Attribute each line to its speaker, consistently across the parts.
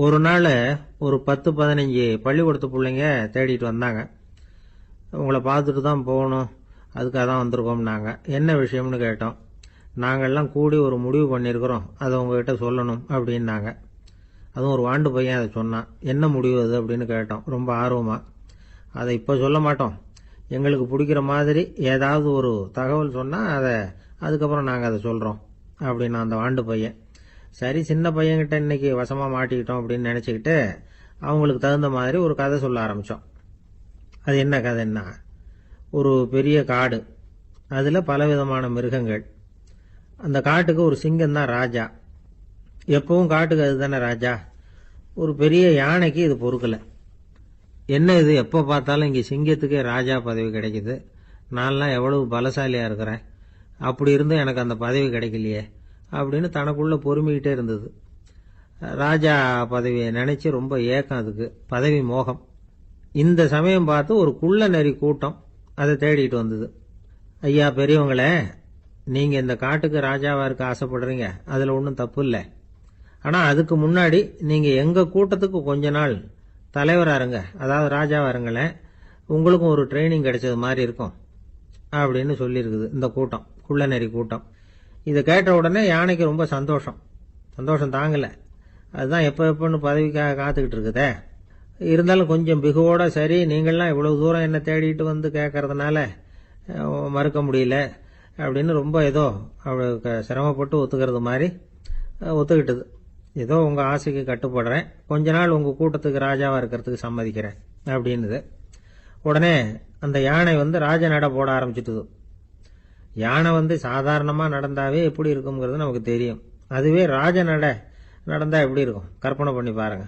Speaker 1: ஒரு நாள் ஒரு 10-15 பள்ளிக்கூடத்து பிள்ளைங்க தேடிட்டு வந்தாங்க. உங்களை பார்த்துட்டு தான் போகணும், அதுக்காக தான் வந்திருக்கோம்னாங்க. என்ன விஷயம்னு கேட்டோம். நாங்கள்லாம் கூடி ஒரு முடிவு பண்ணியிருக்கிறோம், அதை உங்ககிட்ட சொல்லணும் அப்படின்னாங்க. அதுவும் ஒரு வாண்டு பையன் அதை சொன்னான். என்ன முடிவு அது அப்படின்னு கேட்டோம் ரொம்ப ஆர்வமாக. அதை இப்போ சொல்ல மாட்டோம், எங்களுக்கு பிடிக்கிற மாதிரி ஏதாவது ஒரு தகவல் சொன்னால் அதுக்கப்புறம் நாங்கள் அதை சொல்கிறோம் அப்படின்னா அந்த வாண்டு பையன். சரி, சின்ன பையன்கிட்ட இன்னைக்கு வசமாக மாட்டிக்கிட்டோம் அப்படின்னு நினச்சிக்கிட்டு அவங்களுக்கு தகுந்த மாதிரி ஒரு கதை சொல்ல ஆரம்பித்தோம். அது என்ன கதைன்னா, ஒரு பெரிய காடு, அதில் பலவிதமான மிருகங்கள். அந்த காட்டுக்கு ஒரு சிங்கம் தான் ராஜா. எப்பவும் காட்டுக்கு அது தானே ராஜா. ஒரு பெரிய யானைக்கு இது பொறுக்கலை. என்ன இது, எப்போ பார்த்தாலும் இங்கே சிங்கத்துக்கே ராஜா பதவி கிடைக்குது, நான்லாம் எவ்வளவு பலசாலியாக இருக்கிறேன், அப்படி இருந்தும் எனக்கு அந்த பதவி கிடைக்கலையே அப்படின்னு தனக்குள்ளே பொறுமிக்கிட்டே இருந்தது. ராஜா பதவியை நினச்சி ரொம்ப ஏக்கம், அதுக்கு பதவி மோகம். இந்த சமயம் பார்த்து ஒரு குள்ள நரி கூட்டம் அதை தேடிட்டு வந்தது. ஐயா பெரியவங்களே, நீங்கள் இந்த காட்டுக்கு ராஜாவாக இருக்க ஆசைப்படுறீங்க, அதில் ஒன்றும் தப்பு இல்லை. ஆனால் அதுக்கு முன்னாடி நீங்கள் எங்கள் கூட்டத்துக்கு கொஞ்ச நாள் தலைவராக இருங்க, அதாவது ராஜாவாக இருங்களேன், உங்களுக்கும் ஒரு ட்ரைனிங் கிடைச்சது மாதிரி இருக்கும் அப்படின்னு சொல்லியிருக்குது இந்த கூட்டம், குள்ள நரி கூட்டம். இதை கேட்ட உடனே யானைக்கு ரொம்ப சந்தோஷம் தாங்கலை. அதுதான் எப்போன்னு பதவிக்காக காத்துக்கிட்டு இருக்குதே. இருந்தாலும் கொஞ்சம் பிகுவோட, சரி நீங்கள்லாம் இவ்வளவு தூரம் என்ன தேடிட்டு வந்து கேட்கறதுனால மறுக்க முடியல அப்படின்னு ரொம்ப ஏதோ அவளுக்கு சிரமப்பட்டு ஒத்துக்கிறது மாதிரி ஒத்துக்கிட்டது. ஏதோ உங்கள் ஆசைக்கு கட்டுப்படுறேன், கொஞ்ச நாள் உங்கள் கூட்டத்துக்கு ராஜாவாக இருக்கிறதுக்கு சம்மதிக்கிறேன் அப்படின்னுது. உடனே அந்த யானை ராஜ நட போட ஆரம்பிச்சிட்டுது. யானை சாதாரணமாக நடந்தாவே எப்படி இருக்குங்கிறது நமக்கு தெரியும். அதுவே ராஜ நடந்தால் எப்படி இருக்கும் கற்பனை பண்ணி பாருங்க.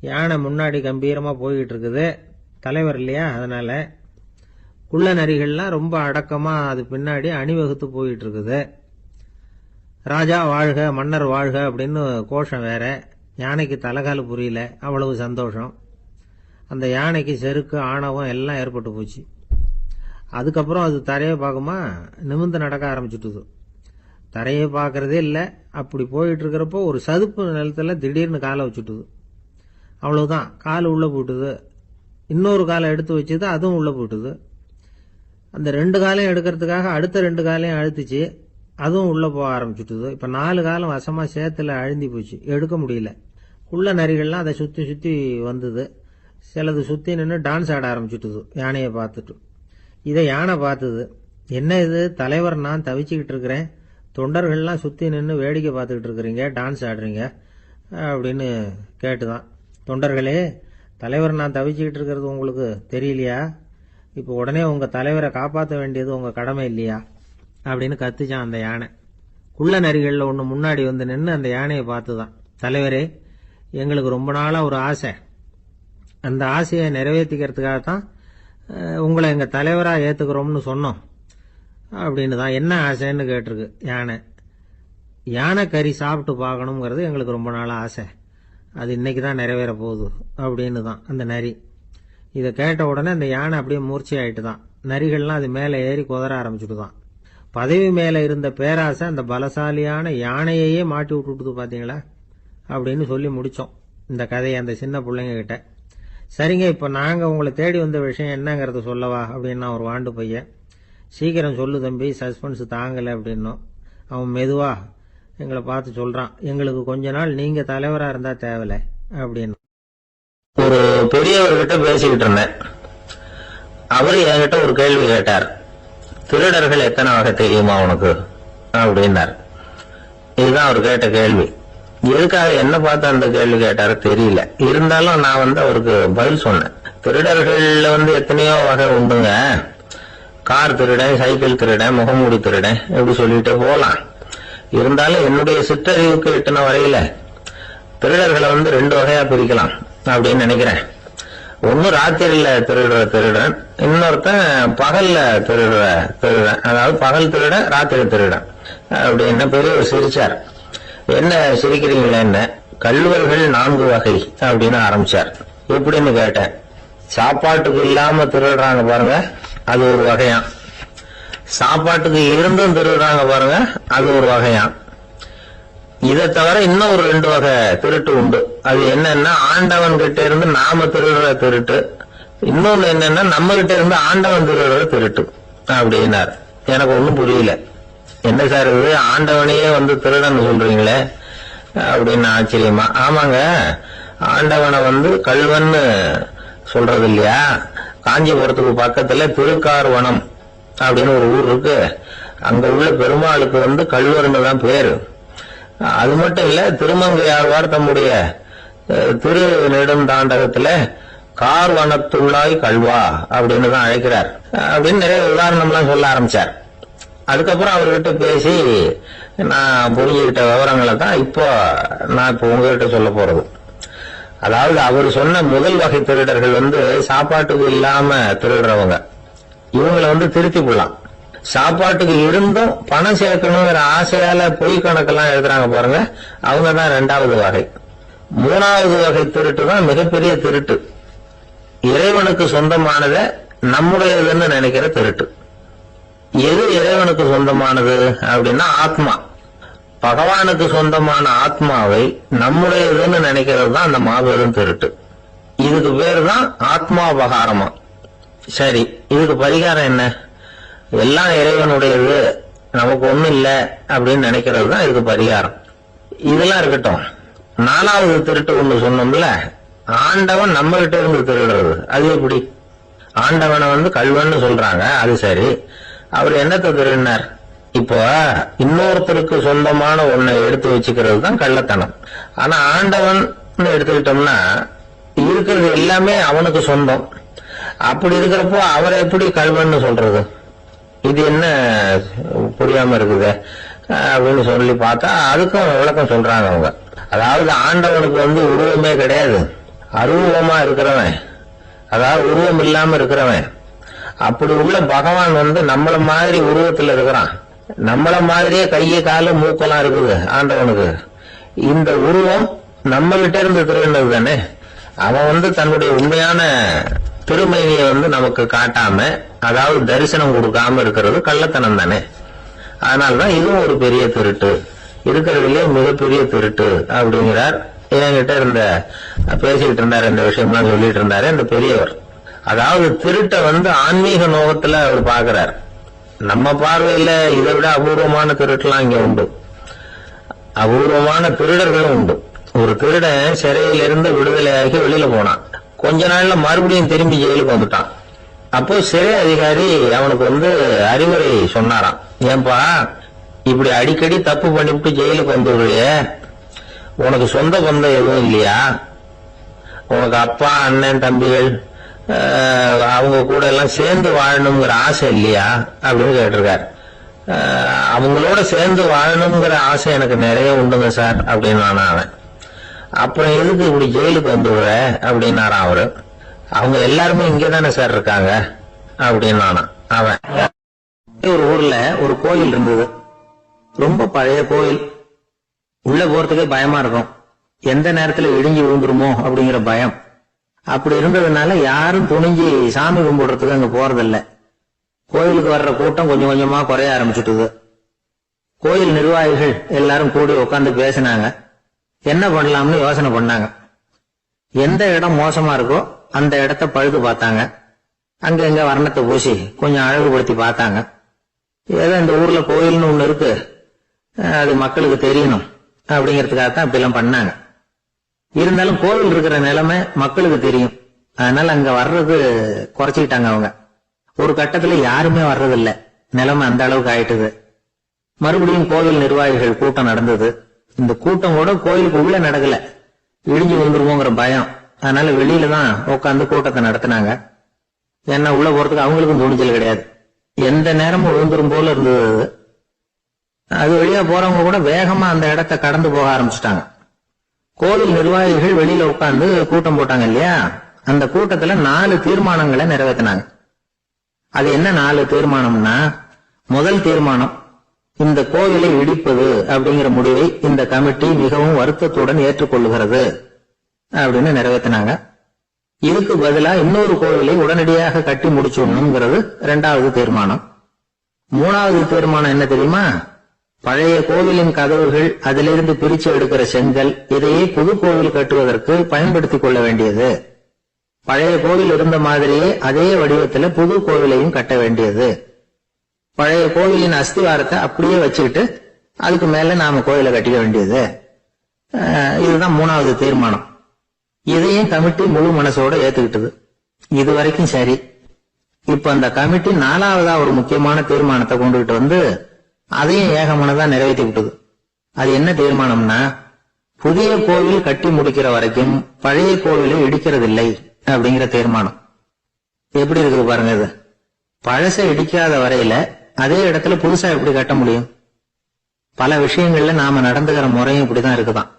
Speaker 1: யானை முன்னாடி கம்பீரமாக போய்கிட்டு இருக்குது, தலைவர் இல்லையா, அதனால குள்ள நரிகள்லாம் ரொம்ப அடக்கமாக அது பின்னாடி அணிவகுத்து போயிட்டு இருக்குது. ராஜா வாழ்க, மன்னர் வாழ்க அப்படின்னு கோஷம் வேற. யானைக்கு தலைகால் புரியல, அவ்வளவு சந்தோஷம். அந்த யானைக்கு செருக்கு, ஆணவம் எல்லாம் ஏற்பட்டு போச்சு. அதுக்கப்புறம் அது தரையை பார்க்குமா, நிமிர்ந்து நடக்க ஆரம்பிச்சுட்டுது. தரையை பார்க்கறதே இல்லை. அப்படி போயிட்டு இருக்கிறப்போ ஒரு சதுப்பு நிலத்துல திடீர்னு காலை வச்சுட்டுது. அவ்வளவுதான், கால் உள்ள போட்டுது. இன்னொரு காலை எடுத்து வச்சுது, அதுவும் உள்ள போட்டுது. அந்த 2 காலையும் எடுக்கிறதுக்காக அடுத்த 2 காலையும் அழுத்துச்சு, அதுவும் உள்ள போக ஆரம்பிச்சுட்டுது. இப்ப 4 காலம் வசமா சேத்துல அழுந்தி போச்சு, எடுக்க முடியல. குள்ள நரிகள்லாம் அதை சுத்தி சுத்தி வந்தது. சிலது சுத்தி நின்று டான்ஸ் ஆட ஆரம்பிச்சுட்டுது யானையை பார்த்துட்டு. இதை யானை பார்த்தது. என்ன இது, தலைவர் நான் தவிச்சுக்கிட்டு இருக்கிறேன், தொண்டர்கள்லாம் சுத்தி நின்று வேடிக்கை பார்த்துக்கிட்டு இருக்கிறீங்க, டான்ஸ் ஆடுறீங்க அப்படின்னு கேட்டுதான். தொண்டர்களே, தலைவர் நான் தவிச்சுக்கிட்டு இருக்கிறது உங்களுக்கு தெரியலையா? இப்போ உடனே உங்க தலைவரை காப்பாற்ற வேண்டியது உங்க கடமை இல்லையா அப்படின்னு கத்துச்சான் அந்த யானை. குள்ள நரிகளில் ஒன்று முன்னாடி நின்று அந்த யானையை பார்த்துதான், தலைவரே எங்களுக்கு ரொம்ப நாளா ஒரு ஆசை, அந்த ஆசையை நிறைவேற்றிக்கிறதுக்காகத்தான் உங்களை எங்க தலைவரா ஏத்துக்கிறோம்னு சொன்னோம் அப்படின்னு தான். என்ன ஆசைன்னு கேட்டிருக்கு யானை. யானை கறி சாப்பிட்டு பார்க்கணுங்கிறது எங்களுக்கு ரொம்ப நாள் ஆசை, அது இன்னைக்கு தான் நிறைவேற போகுது அப்படின்னு தான் அந்த நரி. இதை கேட்ட உடனே அந்த யானை அப்படியே மூர்ச்சி ஆயிட்டு தான். நரிகள்லாம் அது மேலே ஏறி குதற ஆரம்பிச்சுட்டு தான். பதவி மேலே இருந்த பேராசை அந்த பலசாலியான யானையையே மாட்டி விட்டுட்டுது பாத்தீங்களா அப்படின்னு சொல்லி முடிச்சோம் இந்த கதையை அந்த சின்ன பிள்ளைங்க கிட்ட. சரிங்க, இப்போ நாங்கள் உங்களை தேடி வந்த விஷயம் என்னங்கிறத சொல்லவா அப்படின்னா ஒரு வாண்டு பையன். சீக்கிரம் சொல்லு தம்பி, சஸ்பென்ஸ் தாங்கலை அப்படின்னும். அவன் மெதுவா எங்களை பார்த்து சொல்றான், எங்களுக்கு கொஞ்ச நாள் நீங்க தலைவரா இருந்தா தேவலை அப்படின்னு.
Speaker 2: ஒரு பெரியவர்கிட்ட பேசிக்கிட்டு இருந்தேன். அவர் என்கிட்ட ஒரு கேள்வி கேட்டார். திருடர்கள் எத்தனை வகை தெரியுமா உனக்கு அப்படின்னார். இதுதான் அவர் கேட்ட கேள்வி. எதுக்காக என்ன பார்த்து அந்த கேள்வி கேட்டாரு தெரியல. இருந்தாலும் நான் அவருக்கு பதில் சொன்னேன். திருடர்கள்ல எத்தனையோ வகை உண்டுங்க. கார் திருடன், சைக்கிள் திருடன், முகமூடி திருடன், எப்படி சொல்லிட்டு போலாம். இருந்தாலும் என்னுடைய சிற்றறிவுக்கு எட்டின வரையில திருடர்களை 2 வகையா பிரிக்கலாம் அப்படின்னு நினைக்கிறேன். ஒன்னு ராத்திரியில திருடுற திருடன், இன்னொருத்தன் பகல்ல திருடுற திருடன். அதாவது பகல் திருடன், ராத்திரி திருடன் அப்படின்னு பெரியவர் சிரிச்சார். என்ன சிரிக்கிறீங்களா, என்ன கள்ளுவர்கள் 4 வகை அப்படின்னு ஆரம்பிச்சார். எப்படின்னு கேட்டேன். சாப்பாட்டுக்கு இல்லாம திருடுறாங்க பாருங்க, அது ஒரு வகையாம். சாப்பாட்டுக்கு இருந்தும் திருடுறாங்க பாருங்க, அது ஒரு வகையாம். இதை தவிர இன்னும் ஒரு 2 வகை திருட்டு உண்டு. அது என்னன்னா, ஆண்டவன் கிட்ட இருந்து நாம திருடுற திருட்டு, இன்னொன்னு என்னன்னா நம்ம கிட்ட இருந்து ஆண்டவன் திருடுற திருட்டு அப்படின்னார். எனக்கு ஒண்ணும் புரியல. என்ன சார் இது, ஆண்டவனையே வந்து திருடன்னு சொல்றீங்களே அப்படின்னு ஆச்சரியமா. ஆமாங்க, ஆண்டவனை வந்து கள்வன்னு சொல்றது இல்லையா? காஞ்சிபுரத்துக்கு பக்கத்துல திருக்கார்வனம் அப்படின்னு ஒரு ஊர் இருக்கு. அங்க உள்ள பெருமாளுக்கு வந்து கள்வர்னு தான் பேரு. அது மட்டும் இல்ல, திருமங்கையாழ்வார் தம்முடைய திரு நெடுந்தாண்டகத்துல கார்வனத்துள்ளாய் கல்வா அப்படின்னு தான் அழைக்கிறார் அப்படின்னு நிறைய உதாரணம்லாம் சொல்ல ஆரம்பிச்சார். அதுக்கப்புறம் அவர்கிட்ட பேசி நான் புரிஞ்சுக்கிட்ட விவரங்களை தான் இப்போ நான் இப்போ உங்ககிட்ட சொல்ல போறது. அதாவது அவர் சொன்ன முதல் வகை திருடர்கள் வந்து சாப்பாட்டுக்கு இல்லாம திருடுறவங்க. இவங்களை வந்து திருத்தி போடலாம். சாப்பாட்டுக்கு இருந்தும் பணம் சேர்க்கணுங்கிற ஆசையால பொய் கணக்கெல்லாம் எழுதுறாங்க பாருங்க, அவங்க தான் 2வது வகை. 3வது வகை திருட்டு தான் மிகப்பெரிய திருட்டு. இறைவனுக்கு சொந்தமானத நம்முடையதுன்னு நினைக்கிற திருட்டு. எது இறைவனுக்கு சொந்தமானது அப்படின்னா ஆத்மா. பகவானுக்கு சொந்தமான ஆத்மாவை நம்முடையதுன்னு நினைக்கிறது தான் அந்த மாபெரும் திருட்டு. இதுக்கு பேரு தான் ஆத்மாபகாரமா. சரி, இதுக்கு பரிகாரம் என்ன? எல்லாம் இறைவனுடையது, நமக்கு ஒண்ணும் இல்லை அப்படின்னு நினைக்கிறது தான் இதுக்கு பரிகாரம். இதெல்லாம் இருக்கட்டும். 4வது திருட்டு ஒண்ணு சொன்னோம்ல, ஆண்டவன் நம்ம கிட்ட இருந்து திருடுறது. அது எப்படி? ஆண்டவனை வந்து கள்வன்னு சொல்றாங்க, அது சரி. அவர் என்னத்தை திருடினார்? இப்போ இன்னொருத்தருக்கு சொந்தமான ஒன்னை எடுத்து வச்சுக்கிறது தான் கள்ளத்தனம். ஆனா ஆண்டவன் எடுத்துக்கிட்டோம்னா இருக்கிறது எல்லாமே அவனுக்கு சொந்தம். அப்படி இருக்கிறப்போ அவரை எப்படி கள்வன்னு சொல்றது? இது என்ன புரியாம இருக்குது அப்படின்னு சொல்லி பார்த்தா அதுக்கும் விளக்கம் சொல்றாங்க அவங்க. அதாவது ஆண்டவனுக்கு வந்து உருவமே கிடையாது, அருவமா இருக்கிறவன், அதாவது உருவம் இல்லாம இருக்கிறவன். அப்படி உள்ள பகவான் வந்து நம்மள மாதிரி உருவத்துல இருக்கிறான். நம்மள மாதிரியே கையை காலு மூக்கெல்லாம் இருக்குது ஆண்டவனுக்கு. இந்த உருவம் நம்ம கிட்ட இருந்து திருடினது தானே. அவன் வந்து தன்னுடைய உண்மையான திருமையை வந்து நமக்கு காட்டாம, அதாவது தரிசனம் கொடுக்காம இருக்கிறது கள்ளத்தனம் தானே. அதனாலதான் இதுவும் ஒரு பெரிய திருட்டு, இருக்கிறதுலயே மிகப்பெரிய திருட்டு அப்படிங்கிறார். என்கிட்ட இருந்த பேசிக்கிட்டு இருந்தாரு, இந்த விஷயம்லாம் சொல்லிட்டு இருந்தாரு இந்த பெரியவர். அதாவது திருட்டை வந்து ஆன்மீக நோகத்துல அவர் பாக்குறார். நம்ம பார்வையில இதை விட அபூர்வமான திருட்டுலாம் இங்க உண்டு, அபூர்வமான திருடர்களும் உண்டு. ஒரு திருடன் சிறையிலிருந்து விடுதலையாகி வெளியில போனான். கொஞ்ச நாள்ல மறுபடியும் திரும்பி ஜெயிலுக்கு வந்துட்டான். அப்போ சிறை அதிகாரி அவனுக்கு வந்து அறிவுரை சொன்னாராம். ஏன்பா இப்படி அடிக்கடி தப்பு பண்ணிவிட்டு ஜெயிலுக்கு வந்துடுறியே, உனக்கு சொந்த பந்தம் எதுவும் இல்லையா? உனக்கு அப்பா அண்ணன் தம்பிகள் அவங்க கூட எல்லாம் சேர்ந்து வாழணுங்கிற ஆசை இல்லையா அப்படின்னு கேட்டிருக்காரு. அவங்களோட சேர்ந்து வாழணுங்கிற ஆசை எனக்கு நிறைய உண்டுங்க சார் அப்படின்னு அவன். அப்புறம் எதுக்கு இப்படி ஜெயிலுக்கு வந்துடுற அப்படின்னாரான் அவரு. அவங்க எல்லாருமே இங்கதானே சார் இருக்காங்க அப்படின்னு அவன். ஒரு ஊர்ல ஒரு கோயில் இருந்தது, ரொம்ப பழைய கோயில். உள்ள போறதுக்கே பயமா இருக்கும், எந்த நேரத்துல இடிஞ்சு விழுந்துருமோ அப்படிங்கிற பயம். அப்படி இருந்ததுனால யாரும் துணிஞ்சு சாமி கும்பிடுறதுக்கு அங்க போறதில்ல. கோயிலுக்கு வர்ற கூட்டம் கொஞ்சம் கொஞ்சமா குறைய ஆரம்பிச்சுட்டுது. கோயில் நிர்வாகிகள் எல்லாரும் கூடி உட்காந்து பேசினாங்க. என்ன பண்ணலாம்னு யோசனை பண்ணாங்க. எந்த இடம் மோசமா இருக்கோ அந்த இடத்த பழுது பார்த்தாங்க. அங்க எங்க வர்ணத்தை பூசி கொஞ்சம் அழகுபடுத்தி பார்த்தாங்க. ஏதோ இந்த ஊர்ல கோயில்னு ஒண்ணு இருக்கு, அது மக்களுக்கு தெரியணும் அப்படிங்கறதுக்காகத்தான் இப்படிலாம் பண்ணாங்க. இருந்தாலும் கோவில் இருக்கிற நிலைமை மக்களுக்கு தெரியும், அதனால அங்க வர்றது குறைச்சிக்கிட்டாங்க அவங்க. ஒரு கட்டத்துல யாருமே வர்றதில்ல, நிலைமை அந்த அளவுக்கு ஆயிட்டுது. மறுபடியும் கோவில் நிர்வாகிகள் கூட்டம் நடந்தது. இந்த கூட்டம் கூட கோயிலுக்கு உள்ள நடக்கல, இடிஞ்சு விழுந்துருவோங்கிற பயம். அதனால வெளியில தான் உட்காந்து கூட்டத்தை நடத்தினாங்க. ஏன்னா உள்ள போறதுக்கு அவங்களுக்கும் துணிச்சல் கிடையாது, எந்த நேரமும் விழுந்துரும் போல இருந்தது. அது வழியா போறவங்க கூட வேகமா அந்த இடத்தை கடந்து போக ஆரம்பிச்சுட்டாங்க. கோவில் நிர்வாகிகள் வெளியில உட்கார்ந்து கூட்டம் போட்டாங்க இல்லையா, அந்த கூட்டத்துல 4 தீர்மானங்களை நிறைவேற்றினாங்க. அது என்ன 4 தீர்மானம்னா, முதல் தீர்மானம், இந்த கோவிலை இடிப்பது அப்படிங்கிற முடிவை இந்த கமிட்டி மிகவும் வருத்தத்துடன் ஏற்றுக்கொள்ளுகிறது அப்படின்னு நிறைவேற்றினாங்க. இதுக்கு பதிலா இன்னொரு கோவிலை உடனடியாக கட்டி முடிச்சுடணுங்கிறது 2வது தீர்மானம். 3வது தீர்மானம் என்ன தெரியுமா, பழைய கோவிலின் கதவுகள், அதிலிருந்து பிரிச்சு எடுக்கிற செங்கல், இதையே புது கோவில் கட்டுவதற்கு பயன்படுத்திக் கொள்ள வேண்டியது. பழைய கோவில் இருந்த மாதிரியே அதே வடிவத்துல புது கோவிலையும் கட்ட வேண்டியது. பழைய கோவிலின் அஸ்திவாரத்தை அப்படியே வச்சுக்கிட்டு அதுக்கு மேல நாம கோவிலை கட்டிக்க வேண்டியது. இதுதான் 3வது தீர்மானம். இதையும் கமிட்டி முழு மனசோட ஏத்துக்கிட்டது. இது வரைக்கும் சரி. இப்ப அந்த கமிட்டி 4வதா ஒரு முக்கியமான தீர்மானத்தை கொண்டுகிட்டு வந்து அதையும் ஏகமனதா நிறைவேற்றி விட்டது. அது என்ன தீர்மானம்னா, புதிய கோவில் கட்டி முடிக்கிற வரைக்கும் பழைய கோவிலை இடிக்கிறதில்லை அப்படிங்கிற தீர்மானம். எப்படி இருக்குது பாருங்க. இது பழசை இடிக்காத வரையில அதே இடத்துல புதுசா எப்படி கட்ட முடியும்? பல விஷயங்கள்ல நாம நடந்துகிற முறையும் இப்படிதான் இருக்குதான்.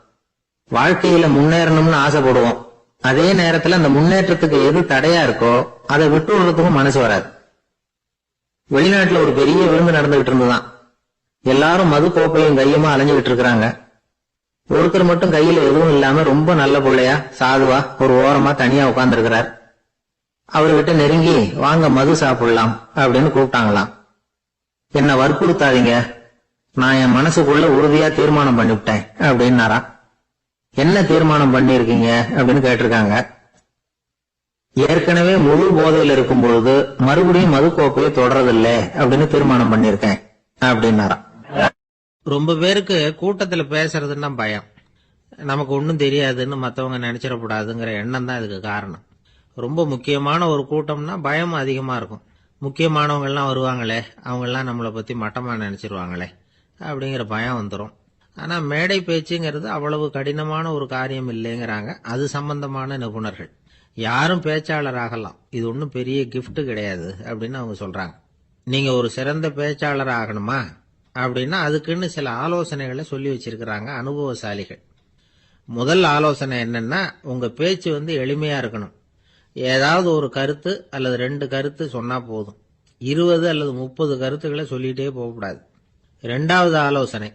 Speaker 2: வாழ்க்கையில முன்னேறணும்னு ஆசைப்படுவோம். அதே நேரத்துல அந்த முன்னேற்றத்துக்கு எது தடையா இருக்கோ அதை விட்டு விடுறதுக்கும் மனசு வராது. வெளிநாட்டுல ஒரு பெரிய விருந்து நடந்துகிட்டு இருந்துதான். எல்லாரும் மது கோப்பையும் கையுமா அலைஞ்சுகிட்டு இருக்கிறாங்க. ஒருத்தர் மட்டும் கையில எதுவும் இல்லாம ரொம்ப நல்ல பிள்ளையா சாதுவா ஒரு ஓரமா தனியா உட்கார்ந்து இருக்கிறார். அவர்கிட்ட நெருங்கி வாங்க மது சாப்பிடலாம் அப்படின்னு கூப்பிட்டாங்களாம். என்ன வற்புறுத்தாதீங்க, நான் என் மனசுக்குள்ள உறுதியா தீர்மானம் பண்ணிவிட்டேன் அப்படின்னாராம். என்ன தீர்மானம் பண்ணிருக்கீங்க அப்படின்னு கேட்டிருக்காங்க. ஏற்கனவே முழு போதையில் இருக்கும் பொழுது மறுபடியும் மது கோப்பையை தொடரதில்லை அப்படின்னு தீர்மானம் பண்ணிருக்கேன் அப்படின்னாராம்.
Speaker 1: ரொம்ப பேருக்கு கூட்டத்துல பேசுறதுன்னா பயம். நமக்கு ஒன்னும் தெரியாதுன்னு மத்தவங்க நினைச்சிடக்கூடாதுங்கிற எண்ணம் தான் இதுக்கு காரணம். ரொம்ப முக்கியமான ஒரு கூட்டம்னா பயம் அதிகமா இருக்கும். முக்கியமானவங்க எல்லாம் வருவாங்களே, அவங்க எல்லாம் நம்மளை பத்தி மட்டமா நினைச்சிருவாங்களே அப்படிங்கிற பயம் வந்துடும். ஆனா மேடை பேச்சுங்கிறது அவ்வளவு கடினமான ஒரு காரியம் இல்லைங்கிறாங்க அது சம்பந்தமான நிபுணர்கள். யாரும் பேச்சாளர் ஆகலாம், இது ஒன்றும் பெரிய கிஃப்ட் கிடையாது அப்படின்னு அவங்க சொல்றாங்க. நீங்க ஒரு சிறந்த பேச்சாளர் ஆகணுமா அப்படின்னா அதுக்குன்னு சில ஆலோசனைகளை சொல்லி வச்சிருக்கிறாங்க அனுபவசாலிகள். முதல் ஆலோசனை என்னன்னா, உங்க பேச்சு எளிமையா இருக்கணும். ஏதாவது ஒரு கருத்து அல்லது 2 கருத்து சொன்னா போதும். 20 அல்லது 30 கருத்துக்களை சொல்லிட்டே போகக்கூடாது. 2வது ஆலோசனை,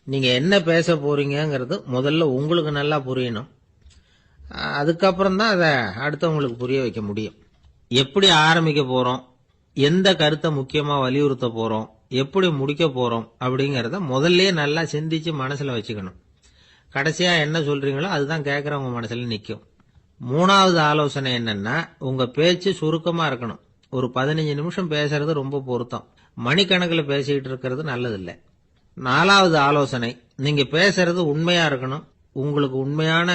Speaker 1: நீங்க என்ன பேச போறீங்கிறது முதல்ல உங்களுக்கு நல்லா புரியணும். அதுக்கப்புறம் தான் அதை அடுத்தவங்களுக்கு புரிய வைக்க முடியும். எப்படி ஆரம்பிக்க போறோம், எந்த கருத்தை முக்கியமா வலியுறுத்த போறோம், எப்படி முடிக்க போறோம் அப்படிங்கறத முதல்ல நல்லா சிந்திச்சு மனசுல வச்சுக்கணும். கடைசியா என்ன சொல்றீங்களோ அதுதான் கேட்கறவங்க மனசுல நிக்கும். 3வது ஆலோசனை என்னன்னா, உங்க பேச்சு சுருக்கமா இருக்கணும். ஒரு 15 நிமிஷம் பேசுறது ரொம்ப பொருத்தம். மணிக்கணக்கில் பேசிக்கிட்டு இருக்கிறது நல்லதில்லை. 4வது ஆலோசனை, நீங்க பேசுறது உண்மையா இருக்கணும். உங்களுக்கு உண்மையான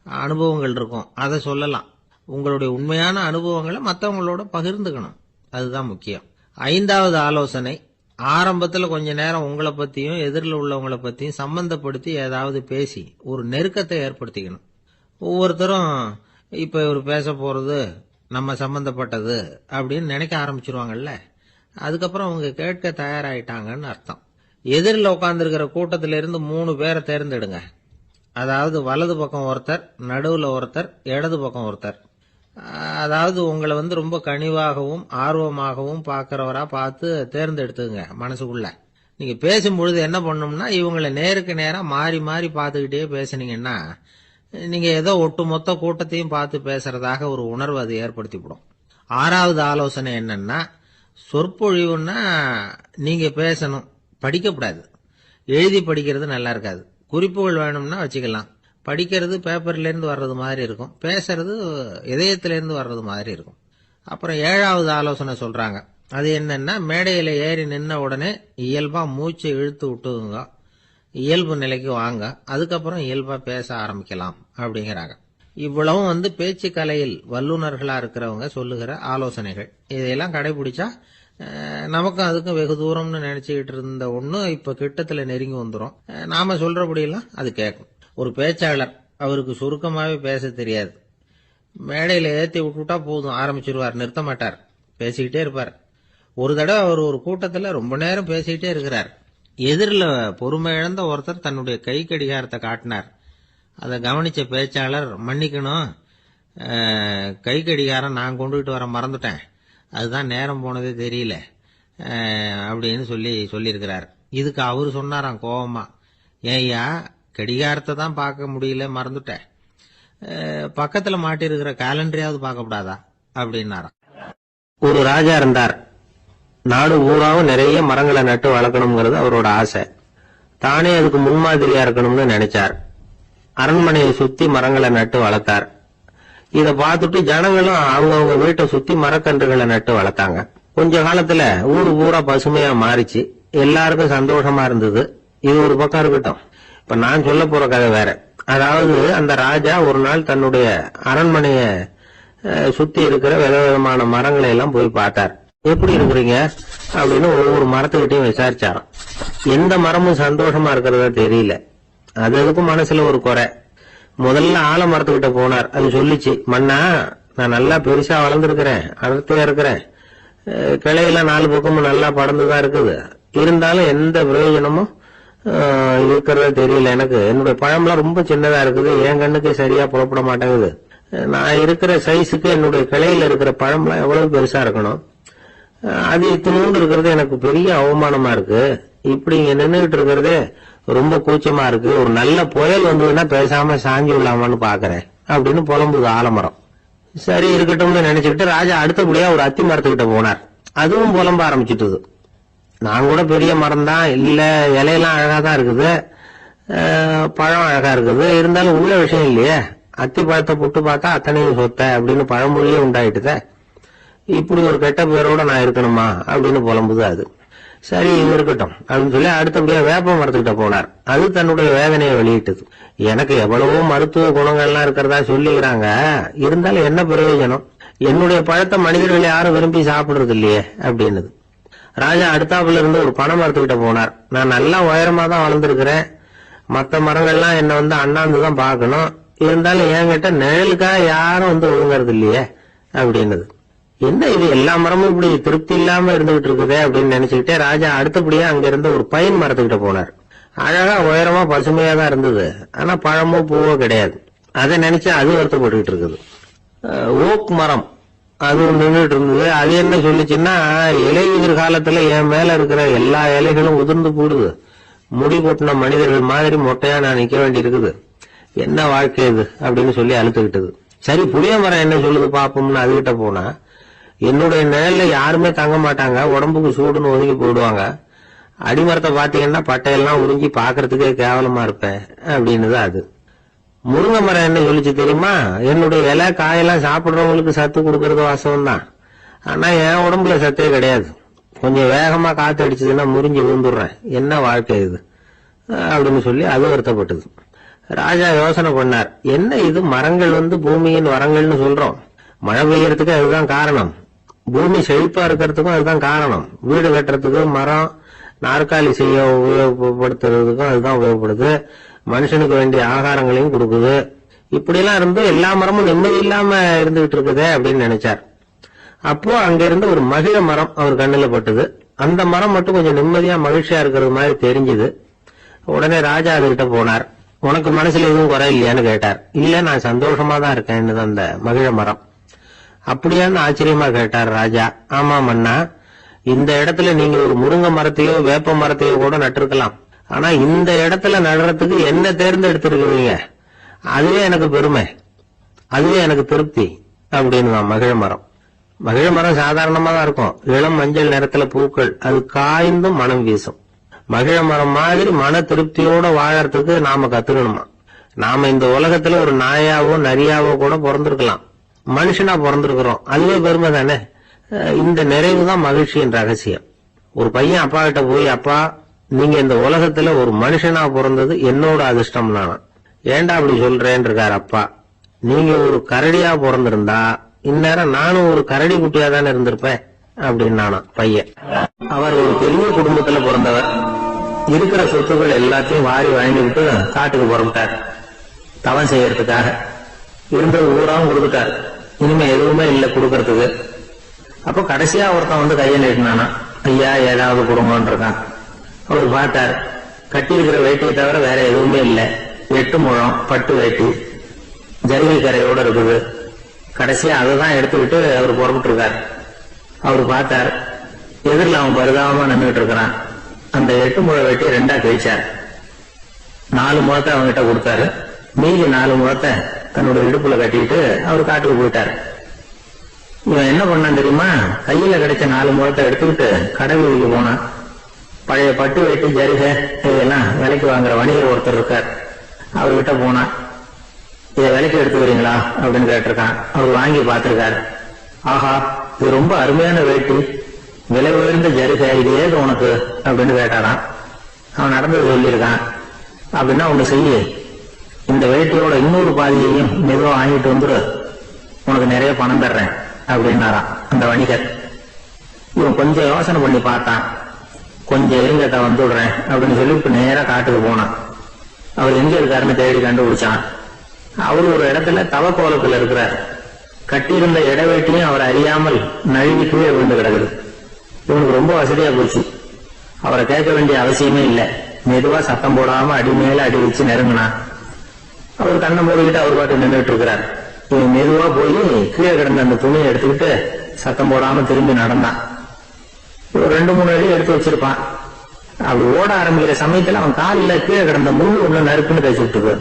Speaker 1: அனுபவங்கள் இருக்கும், அதை சொல்லலாம். உங்களுடைய உண்மையான அனுபவங்களை மற்றவங்களோட பகிர்ந்துக்கணும், அதுதான் முக்கியம். 5வது ஆலோசனை, ஆரம்பத்தில் கொஞ்ச நேரம் உங்களை பத்தியும் எதிரில் உள்ளவங்களை பத்தியும் சம்பந்தப்படுத்தி ஏதாவது பேசி ஒரு நெருக்கத்தை ஏற்படுத்திக்கணும். ஒவ்வொருத்தரும் இப்ப இவர் பேச போறது நம்ம சம்பந்தப்பட்டது அப்படின்னு நினைக்க ஆரம்பிச்சிருவாங்கல்ல, அதுக்கப்புறம் அவங்க கேட்க தயாராயிட்டாங்கன்னு அர்த்தம். எதிரில் உட்கார்ந்துருக்கிற கூட்டத்திலிருந்து 3 பேரை தேர்ந்தெடுங்க. அதாவது வலது பக்கம் ஒருத்தர், நடுவுல ஒருத்தர், இடது பக்கம் ஒருத்தர். அதாவது உங்களை ரொம்ப கனிவாகவும் ஆர்வமாகவும் பார்க்கிறவரா பார்த்து தேர்ந்தெடுத்துங்க மனசுக்குள்ள. நீங்க பேசும்பொழுது என்ன பண்ணணும்னா, இவங்களை நேருக்கு நேரா மாறி மாறி பார்த்துக்கிட்டே பேசுனீங்கன்னா நீங்க ஏதோ ஒட்டுமொத்த கூட்டத்தையும் பார்த்து பேசுறதாக ஒரு உணர்வு அது ஏற்படுத்திவிடும். 6வது ஆலோசனை என்னன்னா, சொற்பொழிவுன்னா நீங்க பேசணும், படிக்கக்கூடாது. எழுதி படிக்கிறது நல்லா இருக்காது. குறிப்புகள் வேணும்னா வச்சுக்கலாம். படிக்கிறது பேப்பர்ல இருந்து வர்றது மாதிரி இருக்கும், பேசுறது இதயத்திலிருந்து வர்றது மாதிரி இருக்கும். அப்புறம் 7வது ஆலோசனை சொல்றாங்க. அது என்னன்னா, மேடையில ஏறி நின்ன உடனே இயல்பா மூச்சை இழுத்து விட்டுங்க, இயல்பு நிலைக்கு வாங்க, அதுக்கப்புறம் இயல்பா பேச ஆரம்பிக்கலாம் அப்படிங்கிறாங்க. இவ்வளவும் பேச்சு கலையில் வல்லுநர்களா இருக்கிறவங்க சொல்லுகிற ஆலோசனைகள். இதையெல்லாம் கடைபிடிச்சா நமக்கும் அதுக்கும் வெகு தூரம்னு நினைச்சுக்கிட்டு இருந்த ஒண்ணு இப்ப கிட்டத்துல நெருங்கி வந்துடும். நாம சொல்றபடியெல்லாம் அது கேட்கும். ஒரு பேச்சாளர், அவருக்கு சுருக்கமாவே பேச தெரியாது. மேடையில ஏத்தி விட்டுட்டா போதும், ஆரம்பிச்சிருவார், நிறுத்த மாட்டார், பேசிக்கிட்டே இருப்பார். ஒரு தடவை அவர் ஒரு கூட்டத்துல ரொம்ப நேரம் பேசிக்கிட்டே இருக்கிறார். எதிரில் பொறுமை இழந்த ஒருத்தர் தன்னுடைய கை கடிகாரத்தை காட்டினார். அதை கவனிச்ச பேச்சாளர், மன்னிக்கணும், கை கடிகாரம் நான் கொண்டுகிட்டு வர மறந்துட்டேன், அதுதான் நேரம் போனதே தெரியல அப்படின்னு சொல்லியிருக்கிறார். இதுக்கு அவரு சொன்னாராம் கோபமா, ஏய்யா கடிகாரத்தை தான் பார்க்க முடியல, மறந்துட்டேன், பக்கத்துல மாட்டிருக்கிற கேலண்டரையாவது பார்க்க கூடாதா அப்படின்னாராம்.
Speaker 2: ஒரு ராஜா இருந்தார். நாடு பூராவும் நிறைய மரங்களை நட்டு வளர்க்கணுங்கிறது அவரோட ஆசை. தானே அதுக்கு முன்மாதிரியா இருக்கணும்னு நினைச்சார். அரண்மனையை சுத்தி மரங்களை நட்டு வளர்த்தார். இத பார்த்துட்டு ஜனங்களும் அவங்கவுங்க வீட்டை சுத்தி மரக்கன்றுகளை நட்டு வளர்த்தாங்க. கொஞ்ச காலத்துல ஊரு பூரா பசுமையா மாறிச்சு. எல்லாருக்கும் சந்தோஷமா இருந்தது. இது ஒரு பக்கம் இருக்கட்டும். இப்ப நான் சொல்ல போற கதை வேற. அதாவது அந்த ராஜா ஒரு நாள் தன்னுடைய அரண்மனைய சுத்தி இருக்கிற விதவிதமான மரங்களை எல்லாம் போய் பார்த்தார். எப்படி இருக்கிறீங்க அப்படின்னு ஒவ்வொரு மரத்துக்கிட்டையும் விசாரிச்சாராம். எந்த மரமும் சந்தோஷமா இருக்கிறதா தெரியல. அதுக்கும் மனசுல ஒரு குறை. முதல்ல ஆலமரத்துக்கிட்ட போனார். அது சொல்லிச்சு, மண்ணா நான் நல்லா பெருசா வளர்ந்துருக்கிறேன், அடர்த்தியா இருக்கிறேன், கிளையெல்லாம் 4 பக்கமும் நல்லா படர்ந்துதான் இருக்குது, இருந்தாலும் எந்த பிரயோஜனமும் இருக்கிறதா தெரியல எனக்கு. என்னுடைய பழம்லாம் ரொம்ப சின்னதா இருக்குது, என் கண்ணுக்கு சரியா புறப்பட மாட்டேங்குது. நான் இருக்கிற சைஸுக்கு என்னுடைய கிளையில இருக்கிற பழம்லாம் எவ்வளவு பெருசா இருக்கணும், அது இத்தினூண்டு இருக்கிறது எனக்கு பெரிய அவமானமா இருக்கு. இப்படி இங்க நின்றுகிட்டு இருக்கிறதே ரொம்ப கூச்சமா இருக்கு. ஒரு நல்ல புயல் வந்ததுன்னா பேசாம சாஞ்சி விடலாமான்னு பாக்குறேன் அப்படின்னு புலம்புது ஆலமரம். சரி இருக்கட்டும்னு நினைச்சுக்கிட்டு ராஜா அடுத்தபடியா ஒரு அத்தி மரத்துக்கிட்ட போனார். அதுவும் புலம்ப ஆரம்பிச்சுட்டுது. நான் கூட பெரிய மரம் தான், இல்ல இலையெல்லாம் அழகா தான் இருக்குது, பழம் அழகா இருக்குது, இருந்தாலும் உள்ள விஷயம் இல்லையே. அத்தி பழத்தை புட்டு பார்த்தா அத்தனையும் சொத்த அப்படின்னு பழமொழியே உண்டாயிட்டுத. இப்படி ஒரு கெட்ட பேரோட நான் இருக்கணுமா அப்படின்னு புலம்புது அது. சரி இது இருக்கட்டும் அப்படின்னு சொல்லி அடுத்தபடியா வேப்ப மரத்துக்கிட்ட போனார். அது தன்னுடைய வேதனையை வெளியிட்டது. எனக்கு எவ்வளவோ மருத்துவ குணங்கள்லாம் இருக்கிறதா சொல்லிக்கிறாங்க, இருந்தாலும் என்ன பிரயோஜனம், என்னுடைய பழத்தை மனிதர்கள் யாரும் விரும்பி சாப்பிடுறது இல்லையே அப்படின்னுது. ராஜா அடுத்தாப்புல இருந்து ஒரு பனை மரத்துக்கிட்ட போனார். நான் நல்லா உயரமா தான் வளர்ந்துருக்கிறேன், மற்ற மரங்கள்லாம் என்ன அண்ணாந்துதான் பாக்கணும், இருந்தாலும் என்கிட்ட நிழலுக்காக யாரும் ஒழுங்குறது இல்லையே அப்படின்னுது. என்ன இது எல்லா மரமும் இப்படி திருப்தி இல்லாம இருந்துகிட்டு இருக்குதே அப்படின்னு நினைச்சுக்கிட்டே ராஜா அடுத்தபடியா அங்க இருந்த ஒரு பைன் மரத்துக்கிட்ட போனார். அழகா உயரமா பசுமையா தான் இருந்தது, ஆனா பழமோ பூவோ கிடையாது. அதை நினைச்சு அது வருத்தப்பட்டுக்கிட்டு இருக்குது. ஓக் மரம் அது நின்றுட்டு இருந்தது. அது என்ன சொல்லிச்சுன்னா, இலையுதிர் காலத்துல என் மேல இருக்கிற எல்லா இலைகளும் உதிர்ந்து போடுது, முடி கொட்டின மனிதர்கள் மாதிரி மொட்டையா நான் நிக்க வேண்டி இருக்குது, என்ன வாழ்க்கை இது அப்படின்னு சொல்லி அழுத்துக்கிட்டது. சரி புளிய மரம் என்ன சொல்லுது பாப்போம்னு அதுகிட்ட போனா, என்னுடைய நிழல்ல யாருமே தங்க மாட்டாங்க, உடம்புக்கு சூடுன்னு ஒதுங்கி போயிடுவாங்க, அடிமரத்தை பாத்தீங்கன்னா பட்டையெல்லாம் உறிஞ்சி பாக்குறதுக்கே கேவலமா இருப்பேன் அப்படின்னுதான் அது. முருங்கை மரம் என்ன சொல்லிச்சு தெரியுமா, என்னுடைய இலை காயெல்லாம் சாப்பிடுறவங்களுக்கு சத்து கொடுக்கறது வாசம் தான், ஆனா என் உடம்புல சத்தே கிடையாது, கொஞ்சம் வேகமா காத்து அடிச்சதுன்னா முறிஞ்சு விழுந்துடுறேன், என்ன வாழ்க்கை இது அப்படின்னு சொல்லி அது வருத்தப்பட்டது. ராஜா யோசனை பண்ணார், என்ன இது மரங்கள் பூமியின் வரங்கள்னு சொல்றோம், மழை பெய்யறதுக்கு அதுதான் காரணம், பூமி செழிப்பா இருக்கிறதுக்கும் அதுதான் காரணம், வீடு கட்டுறதுக்கு மரம், நாற்காலி செய்ய உபயோகப்படுத்துறதுக்கும் அதுதான் உபயோகப்படுது, மனுஷனுக்கு வேண்டிய ஆகாரங்களையும் கொடுக்குது, இப்படி எல்லாம் இருந்தும் எல்லா மரமும் நிம்மதி இல்லாம இருந்துகிட்டு இருக்குதே அப்படின்னு நினைச்சார். அப்போ அங்க இருந்து ஒரு மகிழ மரம் அவர் கண்ணுல பட்டது. அந்த மரம் மட்டும் கொஞ்சம் நிம்மதியா மகிழ்ச்சியா இருக்கிறது மாதிரி தெரிஞ்சுது. உடனே ராஜா அதுகிட்ட போனார். உனக்கு மனசுல எதுவும் குறை இல்லையான்னு கேட்டார். இல்ல நான் சந்தோஷமா தான் இருக்கேன்னு அந்த மகிழ மரம். அப்படியான்னு ஆச்சரியமா கேட்டார் ராஜா. ஆமா மன்னா, இந்த இடத்துல நீங்க ஒரு முருங்கை மரத்தையோ வேப்ப மரத்தையோ கூட நட்டிருக்கலாம், ஆனா இந்த இடத்துல நடுறதுக்கு என்ன தேர்ந்தெடுத்திருக்கிறீங்க, அதுவே எனக்கு பெருமை, அதுவே எனக்கு திருப்தி அப்படின்னு மகிழ மரம். மகிழ மரம் சாதாரணமா தான் இருக்கும், இளம் மஞ்சள் நிறத்துல பூக்கள், அது காய்ந்தும் மனம் வீசும். மகிழ மரம் மாதிரி மன திருப்தியோட வாழறதுக்கு நாம கத்துக்கணுமா. நாம இந்த உலகத்துல ஒரு நாயாவோ நரியாவோ கூட பிறந்திருக்கலாம், மனுஷனா பிறந்திருக்கிறோம், அதுவே பெருமை தானே. இந்த நிறைவு தான் மகிழ்ச்சியின் ரகசியம். ஒரு பையன் அப்பா கிட்ட போய், அப்பா நீங்க இந்த உலகத்துல ஒரு மனுஷனா பிறந்தது என்னோட அதிர்ஷ்டம் தானா. ஏண்டா அப்படி சொல்றேன்னு இருக்காரு அப்பா. நீங்க ஒரு கரடியா பிறந்திருந்தா இந்நேரம் நானும் ஒரு கரடி குட்டியா தானே இருந்திருப்பேன் அப்படின்னு நானா பையன். அவர் ஒரு பெரிய குடும்பத்துல பிறந்தவர். இருக்கிற சொத்துக்கள் எல்லாத்தையும் வாரி வாங்கிட்டு காட்டுக்கு புறப்பட்டார் தவம் செய்யறதுக்காக. இருந்தது ஊராவும் கொடுத்துட்டார், இனிமே எதுவுமே இல்லை கொடுக்கறதுக்கு. அப்ப கடைசியா ஒருத்தன் கையை நீட்டினானா, ஐயா ஏதாவது கொடுங்கன்னு இருக்கான். அவர் பார்த்தார், கட்டி இருக்கிற வேட்டியை தவிர வேற எதுவுமே இல்லை, 8 முழம் பட்டு வேட்டி ஜரிகை கரையோட இருக்குது. கடைசியா அதுதான் எடுத்துக்கிட்டு அவர் புறப்பட்டு இருக்கார். அவர் பார்த்தார், எதிரில் அவன் பரிதாபமா நின்றுட்டு இருக்கிறான். அந்த 8 முழ வேட்டி 2ஆ கிழிச்சார். 4 முழத்தை அவங்ககிட்ட கொடுத்தாரு, மீதி 4 முழத்தை தன்னோட இடுப்புல கட்டிட்டு அவர் காட்டுக்கு போயிட்டாரு. இவன் என்ன பண்ணான் தெரியுமா? கையில கிடைச்ச 4 முழத்தை எடுத்துக்கிட்டு கடை வீதிக்கு போனான். பழைய பட்டு வெட்டி ஜரிகை இதெல்லாம் விலைக்கு வாங்குற வணிகர் ஒருத்தர் இருக்கார். அவர்கிட்ட போனான். இதை விலைக்கு எடுத்துக்கிறீங்களா அப்படின்னு கேட்டிருக்கான். அவர் வாங்கி பார்த்திருக்காரு. ஆஹா, இது ரொம்ப அருமையான வேட்டி, விலை உயர்ந்த ஜரிகை, இது ஏது உனக்கு அப்படின்னு கேட்டாரான். அவன் நடந்தது சொல்லியிருக்கான். அப்படின்னா ஒண்ணு செய்ய, இந்த வேட்டியோட இன்னொரு பாதியையும் மெதுவா வாங்கிட்டு வந்துரு, உனக்கு நிறைய பணம் தர்றேன் அப்படின்னாரான் அந்த வணிகர். இவன் கொஞ்சம் யோசனை பண்ணி பார்த்தான். கொஞ்சம் இருங்கட்ட வந்துடுறேன் அப்படின்னு சொல்லிட்டு நேரா காட்டுக்கு போனான். அவர் எங்க இருக்காருன்னு தேடி கண்டுபிடிச்சான். அவர் ஒரு இடத்துல தவக்கோலத்துல இருக்கிறார். கட்டியிருந்த இடவேட்டிலையும் அவர் அறியாமல் நழுவி கீழே விழுந்து கிடக்குது. இவனுக்கு ரொம்ப வசதியா போச்சு. அவரை கேட்க வேண்டிய அவசியமே இல்லை. மெதுவா சத்தம் போடாம அடி மேல அடி வச்சு நெருங்கினான். அவர் கண்ணை மூடிக்கிட்டு அவர் பாட்டு நின்றுட்டு இருக்கிறார். இவன் மெதுவா போய் கீழே கிடந்த அந்த துணியை எடுத்துக்கிட்டு சத்தம் போடாம திரும்பி நடந்தான். ஒரு 2-3 அடி எடுத்து வச்சிருப்பான். அப்படி ஓட ஆரம்பிக்கிற சமயத்துல அவன் காலில் கீழே கிடந்த முள்ளு உள்ள நறுக்குன்னு தைச்சு விட்டுக்கு.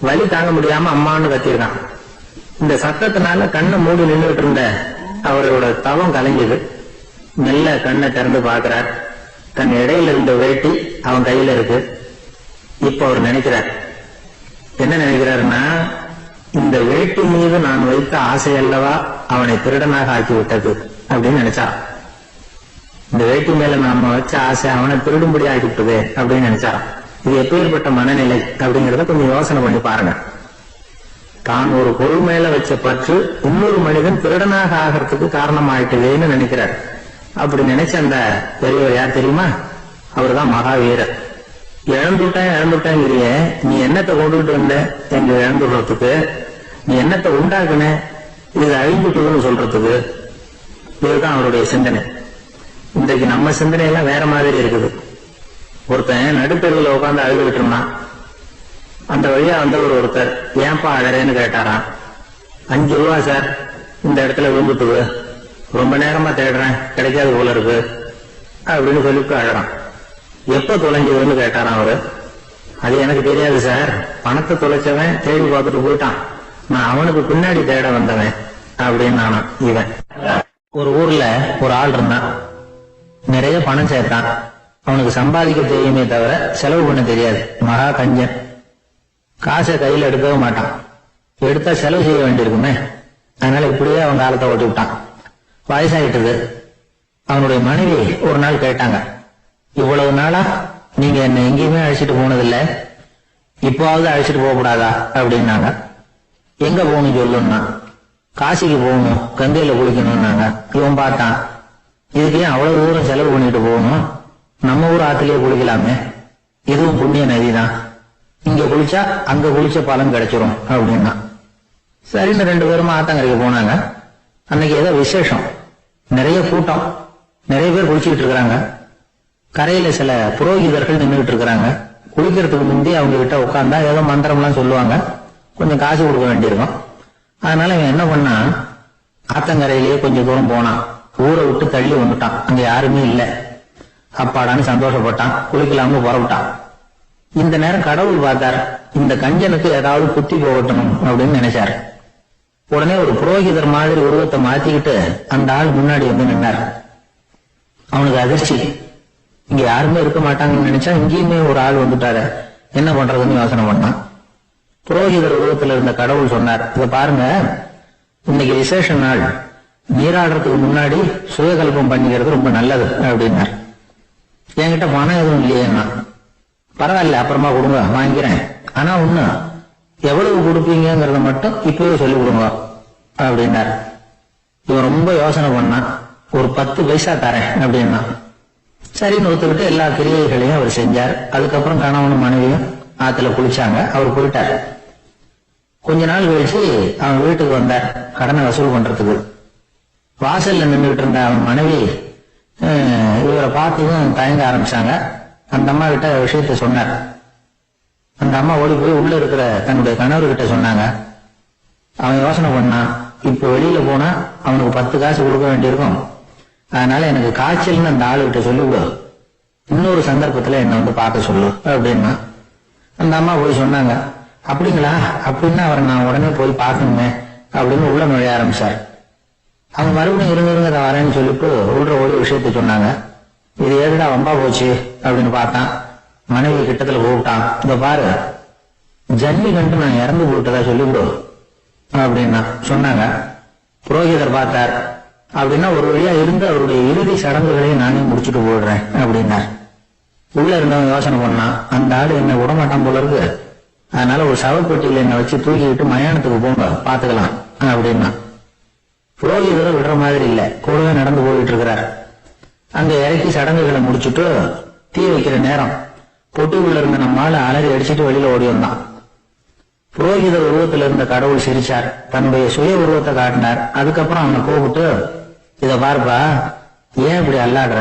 Speaker 2: வலி தாங்க முடியாம அம்மான்னு கத்திருக்கான். இந்த சத்தத்தினால கண்ணை மூடி நின்றுட்டு இருந்த அவரோட தவம் கலைஞ்சது. மெல்ல கண்ணை திறந்து பார்க்கிறார். தன் இடையில இருந்த வேட்டி அவன் கையில இருக்கு. இப்ப அவர் நினைக்கிறார், என்ன நினைக்கிறாருன்னா, இந்த வேட்டி மீது நான் வைத்த ஆசை அல்லவா அவனை திருடனாக ஆக்கி விட்டது அப்படின்னு நினைச்சா. இந்த வேட்டி மேல நாம வச்ச ஆசை அவனை திருடும்படி ஆக்கிவிட்டது அப்படின்னு நினைச்சாராம். இது எப்பேற்பட்ட மனநிலை அப்படிங்கறத கொஞ்சம் யோசனை பண்ணி பாருங்க. தான் ஒரு பொருள் மேல வச்ச பற்று இன்னொரு மனிதன் திருடனாக ஆகிறதுக்கு காரணம் ஆயிட்டுதுன்னு நினைக்கிறார். அப்படி நினைச்ச அந்த பெரியவர் யார் தெரியுமா? அவர் தான் மகாவீரர். இழந்துட்டேங்கிறிய, நீ என்னத்தை கொண்டுகிட்டு வந்த எங்க இழந்துடுறதுக்கு? நீ என்னத்தை உண்டாக்குன இது அழிந்துட்டுன்னு சொல்றதுக்கு? இதுதான் அவருடைய சிந்தனை. இன்றைக்கு நம்ம சிந்தனை எல்லாம் வேற மாதிரி இருக்குது. ஒருத்தன் நடுத்தெருவில் உட்காந்து அழுதுகிட்டு இருந்தான். அந்த வழியா வந்தவர் ஒருத்தர், ஏன்பா அழறேன்னு கேட்டாராம். 5 ரூபா சார், இந்த இடத்துல விழுந்துட்டு ரொம்ப நேரமா தேடுறேன், கிடைக்காது போல இருக்கு அப்படின்னு சொல்லிட்டு அழறான். எப்ப தொலைஞ்சதுன்னு கேட்டாராம் அவரு. அது எனக்கு தெரியாது சார், பணத்தை தொலைச்சவன் தேடி பார்த்துட்டு போயிட்டான், நான் அவனுக்கு பின்னாடி தேட வந்தவன் அப்படின்னு நானா. இவன் ஒரு ஊர்ல ஒரு ஆள் இருந்தான். நிறைய பணம் சேர்த்தான். அவனுக்கு சம்பாதிக்க தெரியுமே தவிர செலவு பண்ண தெரியாது. மகா கஞ்சன். காசை கையில எடுக்கவே மாட்டான். எடுத்தா செலவு செய்ய வேண்டியிருக்குமே. அதனால இப்படியே அவன் காலத்தை ஓட்டி விட்டான். வயசாயிட்டது. அவனுடைய மனைவி ஒரு நாள் கேட்டாங்க, இவ்வளவு நாளா நீங்க என்ன எங்கேயுமே அழைச்சிட்டு போனதில்லை, இப்போவாவது அழைச்சிட்டு போக கூடாதா அப்படின்னாங்க. எங்க போகணும் சொல்லுன்னா, காசிக்கு போகணும், கங்கையில குளிக்கணும்னாங்க. இவன் பார்த்தான், இதுக்கு ஏன் அவ்வளவு தூரம் செலவு பண்ணிட்டு போகணும், நம்ம ஊர் ஆத்திலேயே குளிக்கலாமே, இதுவும் புண்ணிய நதிதான், இங்க குளிச்சா அங்க குளிச்ச பலன் கிடைச்சிரும் அப்படின்னா. சரின்னு 2 பேரும் ஆத்தங்கரைக்கு போனாங்க. அன்னைக்கு ஏதோ விசேஷம், நிறைய கூட்டம், நிறைய பேர் குளிச்சுக்கிட்டு இருக்கிறாங்க. கரையில சில புரோகிதர்கள் நின்றுட்டு இருக்கிறாங்க. குளிக்கிறதுக்கு முந்தி அவங்க கிட்ட உட்கார்ந்தா ஏதோ மந்திரம் எல்லாம் சொல்லுவாங்க, கொஞ்சம் காசு கொடுக்க வேண்டியிருக்கும். அதனால இவன் என்ன பண்ணா, ஆத்தங்கரையிலேயே கொஞ்சம் தூரம் போனான். ஊரை விட்டு தள்ளி வந்துட்டான். அங்க யாருமே இல்ல. அப்பாடான்னு சந்தோஷப்பட்டான். குளிக்கலாம்னு புறப்பட்டான். இந்த நேரம் கடவுள் பார்த்தார், இந்த கஞ்சனுக்கு ஏதாவது புத்தி போகட்டும் அப்படின்னு நினைச்சாரு. உடனே ஒரு புரோகிதர் மாதிரி உருவத்தை மாத்திக்கிட்டு அந்த ஆள் முன்னாடி வந்து நின்னார். அவனுக்கு அதிர்ச்சி. இங்க யாருமே இருக்க மாட்டாங்கன்னு நினைச்சா இங்கேயுமே ஒரு ஆள் வந்துட்டாரு, என்ன பண்றதுன்னு யோசனை பண்ணான். புரோகிதர் உருவத்தில் இருந்த கடவுள் சொன்னார், இத பாருங்க, இன்னைக்கு விசேஷ நாள், நீராடுறதுக்கு முன்னாடி சுயகல்பம் பண்ணிக்கிறது ரொம்ப நல்லது அப்படின்னார். என்கிட்ட பணம் எதுவும் இல்லையேன்னா, பரவாயில்ல அப்புறமா கொடுங்க வாங்கிறேன், ஆனா ஒண்ணு, எவ்வளவு கொடுப்பீங்கிறத மட்டும் இப்பவே சொல்லி கொடுங்க அப்படின்னார். இவன் ரொம்ப யோசனை பண்ணான். ஒரு 10 பைசா தரேன் அப்படின்னா. சரின்னு ஒத்துக்கிட்டு எல்லா கிரியைகளையும் அவர் செஞ்சார். அதுக்கப்புறம் கணவனும் மனைவியும் ஆத்துல குளிச்சாங்க. அவர் போயிட்டார். கொஞ்ச நாள் கழிச்சு அவன் வீட்டுக்கு வந்தார் கடனை வசூல் பண்றதுக்கு. வாசல்ல நின்றுட்டு இருந்த அவன் மனைவி இவரை பார்த்ததும் தயங்க ஆரம்பிச்சாங்க. அந்த அம்மா கிட்ட விஷயத்த சொன்னார். அந்த அம்மா ஓடி போய் உள்ள இருக்கிற தன்னுடைய கணவர்கிட்ட சொன்னாங்க. அவன் யோசனை பண்ணான், இப்ப வெளியில போனா அவனுக்கு 10 காசு கொடுக்க வேண்டியிருக்கும், அதனால எனக்கு காய்ச்சல்னு அந்த ஆளுகிட்ட சொல்லிவிடு, இன்னொரு சந்தர்ப்பத்துல என்ன வந்து பார்க்க சொல்லு அப்படின்னா. அந்த அம்மா போய் சொன்னாங்க. அப்படிங்களா, அப்படின்னா அவரை நான் உடனே போய் பார்க்கணுமே அப்படின்னு உள்ள நுழைய ஆரம்பிச்சார். அவங்க மறுபடியும் இருங்க அதை வரேன்னு சொல்லிட்டு உள்ள ஒரு விஷயத்த சொன்னாங்க. இது ஏதுடா வம்பா போச்சு அப்படின்னு பார்த்தான். மனைவி கிட்டத்துல கூப்பிட்டான். இந்த பாரு, ஜன்னி கண்டு நான் இறந்து போட்டதா சொல்லிவிடு அப்படின்னா சொன்னாங்க. புரோகிதர் பார்த்தார். அப்படின்னா ஒரு வழியா இருந்து அவருடைய இறுதி சடங்குகளையும் நானே முடிச்சுட்டு போடுறேன் அப்படின்னார். உள்ள இருந்தவன் யோசனை பண்ணான், அந்த ஆடு என்ன விடமாட்டான் போல இருக்கு, அதனால ஒரு சவப்பெட்டியில என்னை வச்சு தூக்கிக்கிட்டு மயானத்துக்கு போங்க பாத்துக்கலாம் அப்படின்னா. புரோகிதரை விடுற மாதிரி இல்ல, கூடவே நடந்து போயிட்டு இருக்கிறார். அங்க இறக்கி சடங்குகளை முடிச்சுட்டு தீ வைக்கிற நேரம் பொட்டுக்குள்ள இருந்த நம்மால அலறி அடிச்சுட்டு வெளியில ஓடி வந்தான். புரோகிதர் உருவத்தில் இருந்த கடவுள் சிரிச்சார், தன்னுடைய சுய உருவத்தை காட்டினார். அதுக்கப்புறம் அவனை கூப்பிட்டு, இத பார்ப்பா, ஏன் இப்படி அல்லாடுற,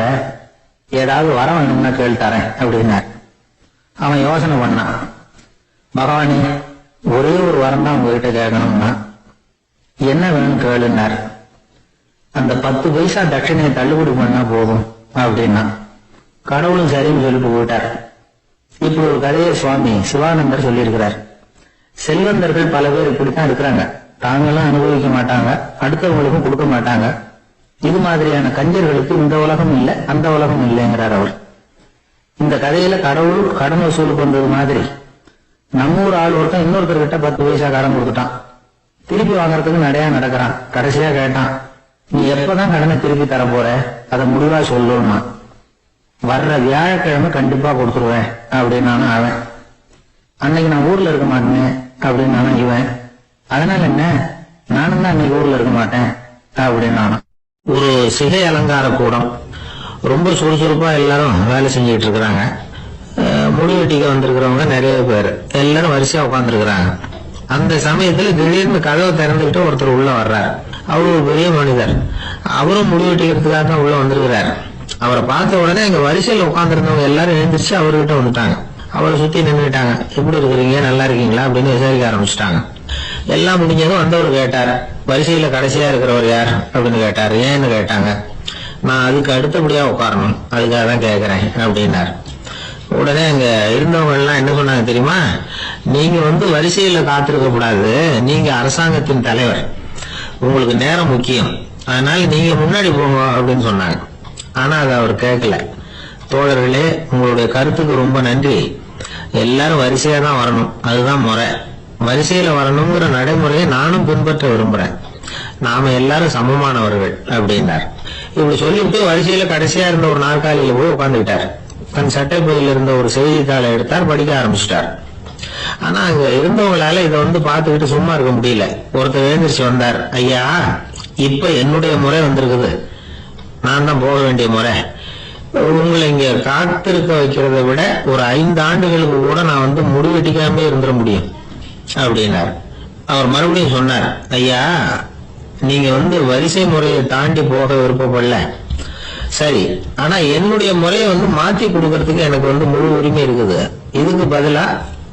Speaker 2: ஏதாவது வரம் வேணும்னா கேள்வித்தாரேன் அப்படின்னார். அவன் யோசனை பண்ணான். பகவானே, ஒரே ஒரு வரம் தான் உங்ககிட்ட கேட்கணும்னா என்ன வேணும் கேளுன்னார். அந்த 10 பைசா தட்சணையை தள்ளுபடி பண்ணா போதும் அப்படின்னா. கடவுளும் சரின்னு சொல்லிட்டு போயிட்டார். இப்படி ஒரு கதையை சுவாமி சிவானந்தர் சொல்லியிருக்கிறார். செல்வந்தர்கள் பல பேர் இப்படித்தான் இருக்கிறாங்க. தாங்களும் அனுபவிக்க மாட்டாங்க, அடுத்தவங்களுக்கும் கொடுக்க மாட்டாங்க. இது மாதிரியான கஞ்சர்களுக்கு இந்த உலகம் இல்லை, அந்த உலகம் இல்லைங்கிறார் அவர். இந்த கதையில கடவுள் கடன் வசூலுக்கு வந்தது மாதிரி நம்ம ஊர் ஆள் ஒருத்தன் இன்னொருத்தர்கிட்ட 10 பைசா கடன் கொடுத்துட்டான். திருப்பி வாங்கறதுக்கு நடையா நடக்கிறான். கடைசியா கேட்டான், நீ எப்பதான் கடனை திருப்பி தர போற, அதை முடிவா சொல்லணும்னா. வர்ற வியாழக்கிழமை கண்டிப்பா கொடுத்துருவேன் அப்படின்னாலும் அவன். அன்னைக்கு நான் ஊர்ல இருக்க மாட்டேன் அப்படின்னாலும் இவன். அதனால என்ன, நானும் தான் அன்னைக்கு ஊர்ல இருக்க மாட்டேன் அப்படின்னாலும். ஒரு சிகை அலங்கார கூடம், ரொம்ப சுறுசுறுப்பா எல்லாரும் வேலை செஞ்சுட்டு இருக்கிறாங்க. முடி வெட்டிக்க வந்திருக்கிறவங்க நிறைய பேர், எல்லாரும் வரிசையா உட்காந்துருக்கிறாங்க. அந்த சமயத்துல திடீர்னு கதவை திறந்துகிட்டு ஒருத்தர் உள்ள வர்றாரு. அவரு ஒரு பெரிய மனிதர். அவரும் முடி வெட்டிக்கிறதுக்காக தான் உள்ள வந்திருக்கிறாரு. அவரை பார்த்த உடனே எங்க வரிசையில உட்காந்துருந்தவங்க எல்லாரும் எழுந்திரிச்சு அவர்கிட்ட வந்துட்டாங்க. அவரை சுத்தி நின்றுட்டாங்க. எப்படி இருக்கிறீங்க, நல்லா இருக்கீங்களா அப்படின்னு விசாரிக்க ஆரம்பிச்சுட்டாங்க. எல்லாம் முடிஞ்சதும் வந்தவர் கேட்டார், வரிசையில கடைசியா இருக்கிறவர் யார் அப்படின்னு கேட்டார். ஏன்னு கேட்டாங்க. நான் அதுக்கு அடுத்தபடியா உட்காரணும், அதுக்காக தான் கேட்கிறேன் அப்படின்னார். உடனே அங்க இருந்தவங்க எல்லாம் என்ன சொன்னாங்க தெரியுமா, நீங்க வரிசையில காத்திருக்க கூடாது, நீங்க அரசாங்கத்தின் தலைவர், உங்களுக்கு நேரம் முக்கியம், அதனால நீங்க முன்னாடி போங்க அப்படின்னு சொன்னாங்க. ஆனா அதை அவர் கேட்கல. தோழர்களே, உங்களுடைய கருத்துக்கு ரொம்ப நன்றி. எல்லாரும் வரிசையா தான் வரணும், அதுதான் முறை. வரிசையில வரணுங்கிற நடைமுறையை நானும் பின்பற்ற விரும்புறேன். நாம எல்லாரும் சமமானவர்கள் அப்படின்னார். இப்படி சொல்லிட்டு வரிசையில கடைசியா இருந்த ஒரு நாற்காலியில போய் உட்கார்ந்துக்கிட்டார். தன் சட்டை பையில இருந்த ஒரு செய்தித்தாளை எடுத்தார், படிக்க ஆரம்பிச்சிட்டார். ஆனா அங்க இருந்தவங்களால இதை பார்த்துக்கிட்டு சும்மா இருக்க முடியல. ஒருத்தர் எழுந்திரிச்சு வந்தார். ஐயா, இப்ப என்னுடைய முறை வந்திருக்குது, நான் தான் போக வேண்டிய முறை. உங்களை இங்க காத்திருக்க வைக்கிறத விட ஒரு 5 ஆண்டுகளுக்கு கூட நான் முடிவெட்டிக்காம இருந்துட முடியும் அப்படின்னார். அவர் மறுபடியும் சொன்னார், ஐயா, நீங்க வரிசை முறையை தாண்டி போக விருப்பப்படல, சரி, ஆனா என்னுடைய முறையை மாத்தி கொடுக்கறதுக்கு எனக்கு முழு உரிமை இருக்குது. இதுக்கு பதிலா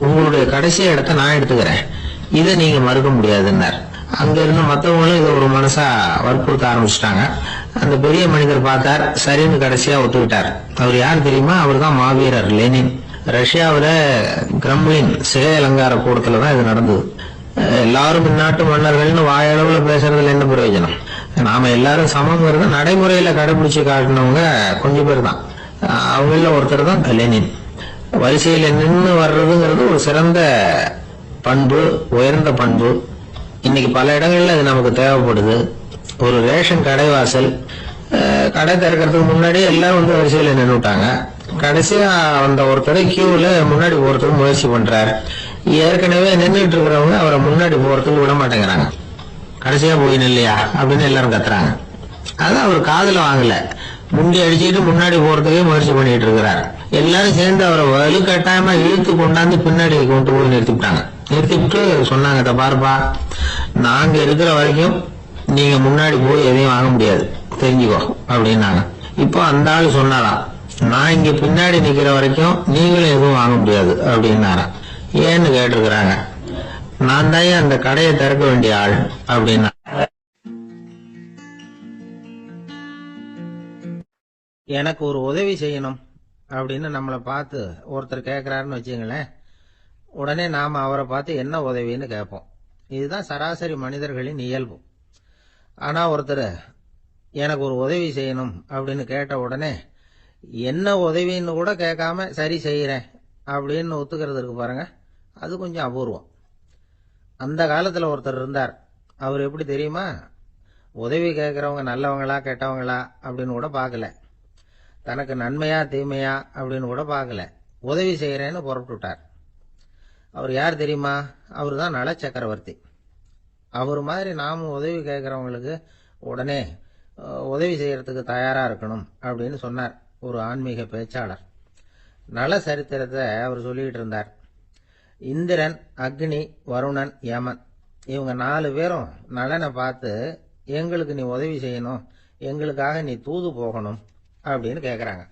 Speaker 2: உங்களுடைய கடைசி இடத்தை நான் எடுத்துக்கிறேன், இதை நீங்க மறுக்க முடியாதுன்னார். அங்க இருந்த மற்றவங்களும் இதை ஒரு மனசா வற்புறுத்த ஆரம்பிச்சுட்டாங்க. அந்த பெரிய மனிதர் பார்த்தார், சரின்னு கடைசியா ஒத்துக்கிட்டார். அவர் யார் தெரியுமா, அவர் தான் மாவீரர் லெனின். ரஷ்யாவில கிரெம்ளின் சிகை அலங்கார கூடத்துலதான் இது நடந்தது. எல்லாரும் இந்நாட்டு மன்னர்கள்னு வாயளவுல பேசுறதுல என்ன பிரயோஜனம், நாம எல்லாரும் சமங்கிறத நடைமுறையில கடைபிடிச்சு காட்டினவங்க கொஞ்சம் பேர் தான். அவங்கள ஒருத்தர் தான் லெனின். வரிசையில நின்று வர்றதுங்கிறது ஒரு சிறந்த பண்பு, உயர்ந்த பண்பு. இன்னைக்கு பல இடங்கள்ல அது நமக்கு தேவைப்படுது. ஒரு ரேஷன் கடைவாசல், கடை திறக்கிறதுக்கு முன்னாடியே எல்லாரும் வரிசையில நின்றுட்டாங்க. கடைசியா அந்த ஒருத்தரை கியூல முன்னாடி போறதுக்கு முயற்சி பண்றாரு. ஏற்கனவே நின்றுட்டு இருக்கிறவங்க அவரை முன்னாடி போறதுக்கு விட மாட்டேங்கிறாங்க. கடைசியா போய் நில்லையா அப்படின்னு எல்லாரும் கத்துறாங்க. அதான் அவர் காதுல வாங்கல, முண்டி அடிச்சுட்டு முன்னாடி போறதுக்கே முயற்சி பண்ணிட்டு இருக்கிறார். எல்லாரும் சேர்ந்து அவரை வலுக்கட்டாயமா இழுத்து கொண்டாந்து பின்னாடி கொண்டு போய் நிறுத்திவிட்டாங்க. நிறுத்திவிட்டு சொன்னாங்க, இதை பாருப்பா, நாங்க இருக்கிற வரைக்கும் நீங்க முன்னாடி போய் எதையும் வாங்க முடியாது, தெரிஞ்சுக்கோ அப்படின்னாங்க. இப்போ அந்த ஆளு சொன்னாராம், நான் இங்க பின்னாடி நிக்கிற வரைக்கும் நீங்களும் எதுவும் வாங்க முடியாது அப்படின்னாராம். ஏன்னு கேட்டிருக்கிறாங்க. நான் தான் அந்த கடையை திறக்க வேண்டிய ஆள் அப்படின்னா. எனக்கு ஒரு உதவி செய்யணும் அப்படின்னு நம்மளை பார்த்து ஒருத்தர் கேட்கிறாருன்னு வச்சுங்களேன். உடனே நாம அவரை பார்த்து என்ன உதவின்னு கேட்போம். இதுதான் சராசரி மனிதர்களின் இயல்பு.
Speaker 1: ஆனால் ஒருத்தர் எனக்கு ஒரு உதவி செய்யணும் அப்படின்னு கேட்ட உடனே என்ன உதவின்னு கூட கேட்காம சரி செய்கிறேன் அப்படின்னு ஒத்துக்கிறது இருக்கு பாருங்க, அது கொஞ்சம் அபூர்வம். அந்த காலத்தில் ஒருத்தர் இருந்தார். அவர் எப்படி தெரியுமா? உதவி கேட்குறவங்க நல்லவங்களா கெட்டவங்களா அப்படின்னு கூட பார்க்கல, தனக்கு நன்மையா தீமையா அப்படின்னு கூட பார்க்கல, உதவி செய்கிறேன்னு புறப்பட்டுட்டார். அவர் யார் தெரியுமா? அவர் தான் நல சக்கரவர்த்தி. அவர் மாதிரி நாமும் உதவி கேட்குறவங்களுக்கு உடனே உதவி செய்யறதுக்கு தயாராக இருக்கணும் அப்படின்னு சொன்னார் ஒரு ஆன்மீக பேச்சாளர். நல சரித்திரத்தை அவர் சொல்லிக்கிட்டு இருந்தார். இந்திரன், அக்னி, வருணன், யமன் இவங்க 4 பேரும் நலனை பார்த்து எங்களுக்கு நீ உதவி செய்யணும், எங்களுக்காக நீ தூது போகணும் அப்படின்னு கேட்குறாங்க.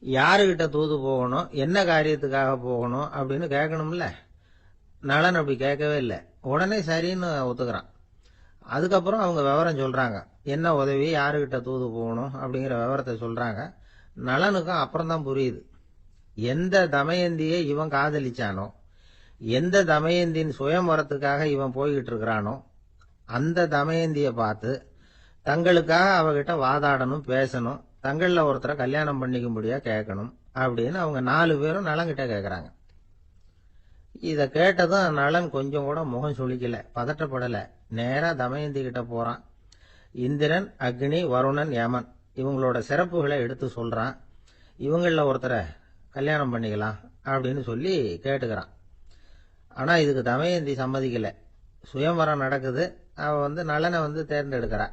Speaker 1: யாருக்கிட்ட தூது போகணும், என்ன காரியத்துக்காக போகணும் அப்படின்னு கேட்கணும்ல. நலன் அப்படி கேட்கவே இல்லை, உடனே சரின்னு ஒத்துக்கிறான். அதுக்கப்புறம் அவங்க விவரம் சொல்றாங்க, என்ன உதவி, யாருக்கிட்ட தூது போகணும் அப்படிங்கிற விவரத்தை சொல்றாங்க. நலனுக்கும் அப்புறம்தான் புரியுது, எந்த தமயந்தியை இவன் காதலிச்சானோ, எந்த தமயந்தின் சுயம்பரத்துக்காக இவன் போய்கிட்டு இருக்கிறானோ அந்த தமயந்தியை பார்த்து தங்களுக்காக அவகிட்ட வாதாடணும், பேசணும், தங்களில் ஒருத்தரை கல்யாணம் பண்ணிக்கும்படியா கேட்கணும் அப்படின்னு அவங்க 4 பேரும் நலன்கிட்ட கேட்குறாங்க. இதை கேட்டதும் நலன் கொஞ்சம் கூட முகம் சுளிக்கல, பதட்டப்படல, நேரா தமயந்தி கிட்ட போறான். இந்திரன், அக்னி, வருணன், யமன் இவங்களோட சிறப்புகளை எடுத்து சொல்றான். இவங்களில் ஒருத்தரை கல்யாணம் பண்ணிக்கலாம் அப்படின்னு சொல்லி கேட்டுக்கிறான். ஆனா இதுக்கு தமயந்தி சம்மதிக்கல. சுயம்பரம் நடக்குது, அவ நலனை தேர்ந்தெடுக்கிறா.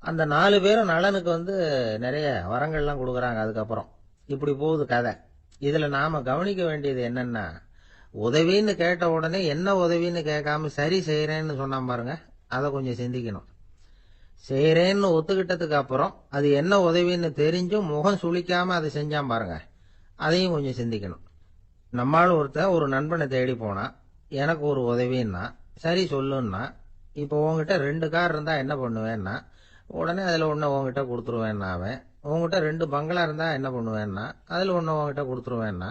Speaker 1: அந்த 4 பேரும் நலனுக்கு நிறைய வரங்கள்லாம் கொடுக்குறாங்க. அதுக்கப்புறம் இப்படி போகுது கதை. இதுல நாம கவனிக்க வேண்டியது என்னன்னா, உதவின்னு கேட்ட உடனே என்ன உதவின்னு கேட்காம சரி செய்யறேன்னு சொன்னான் பாருங்க, அதை கொஞ்சம் சிந்திக்கணும். செய்யறேன்னு ஒத்துக்கிட்டதுக்கு அப்புறம் அது என்ன உதவின்னு தெரிஞ்சும் முகம் சுளிக்காம அதை செஞ்சான் பாருங்க, அதையும் கொஞ்சம் சிந்திக்கணும். நம்மால் ஒருத்தர் ஒரு நண்பனை தேடி போனா, எனக்கு ஒரு உதவின்னா சரி சொல்லுன்னா, இப்போ உங்ககிட்ட 2 கார் இருந்தா என்ன பண்ணுவேன்னா, உடனே அதில் ஒன்று உங்ககிட்ட கொடுத்துருவேன்னா, அவன் உங்ககிட்ட 2 பங்களா இருந்தா என்ன பண்ணுவேன்னா, அதில் ஒன்று உங்ககிட்ட கொடுத்துருவேன்னா,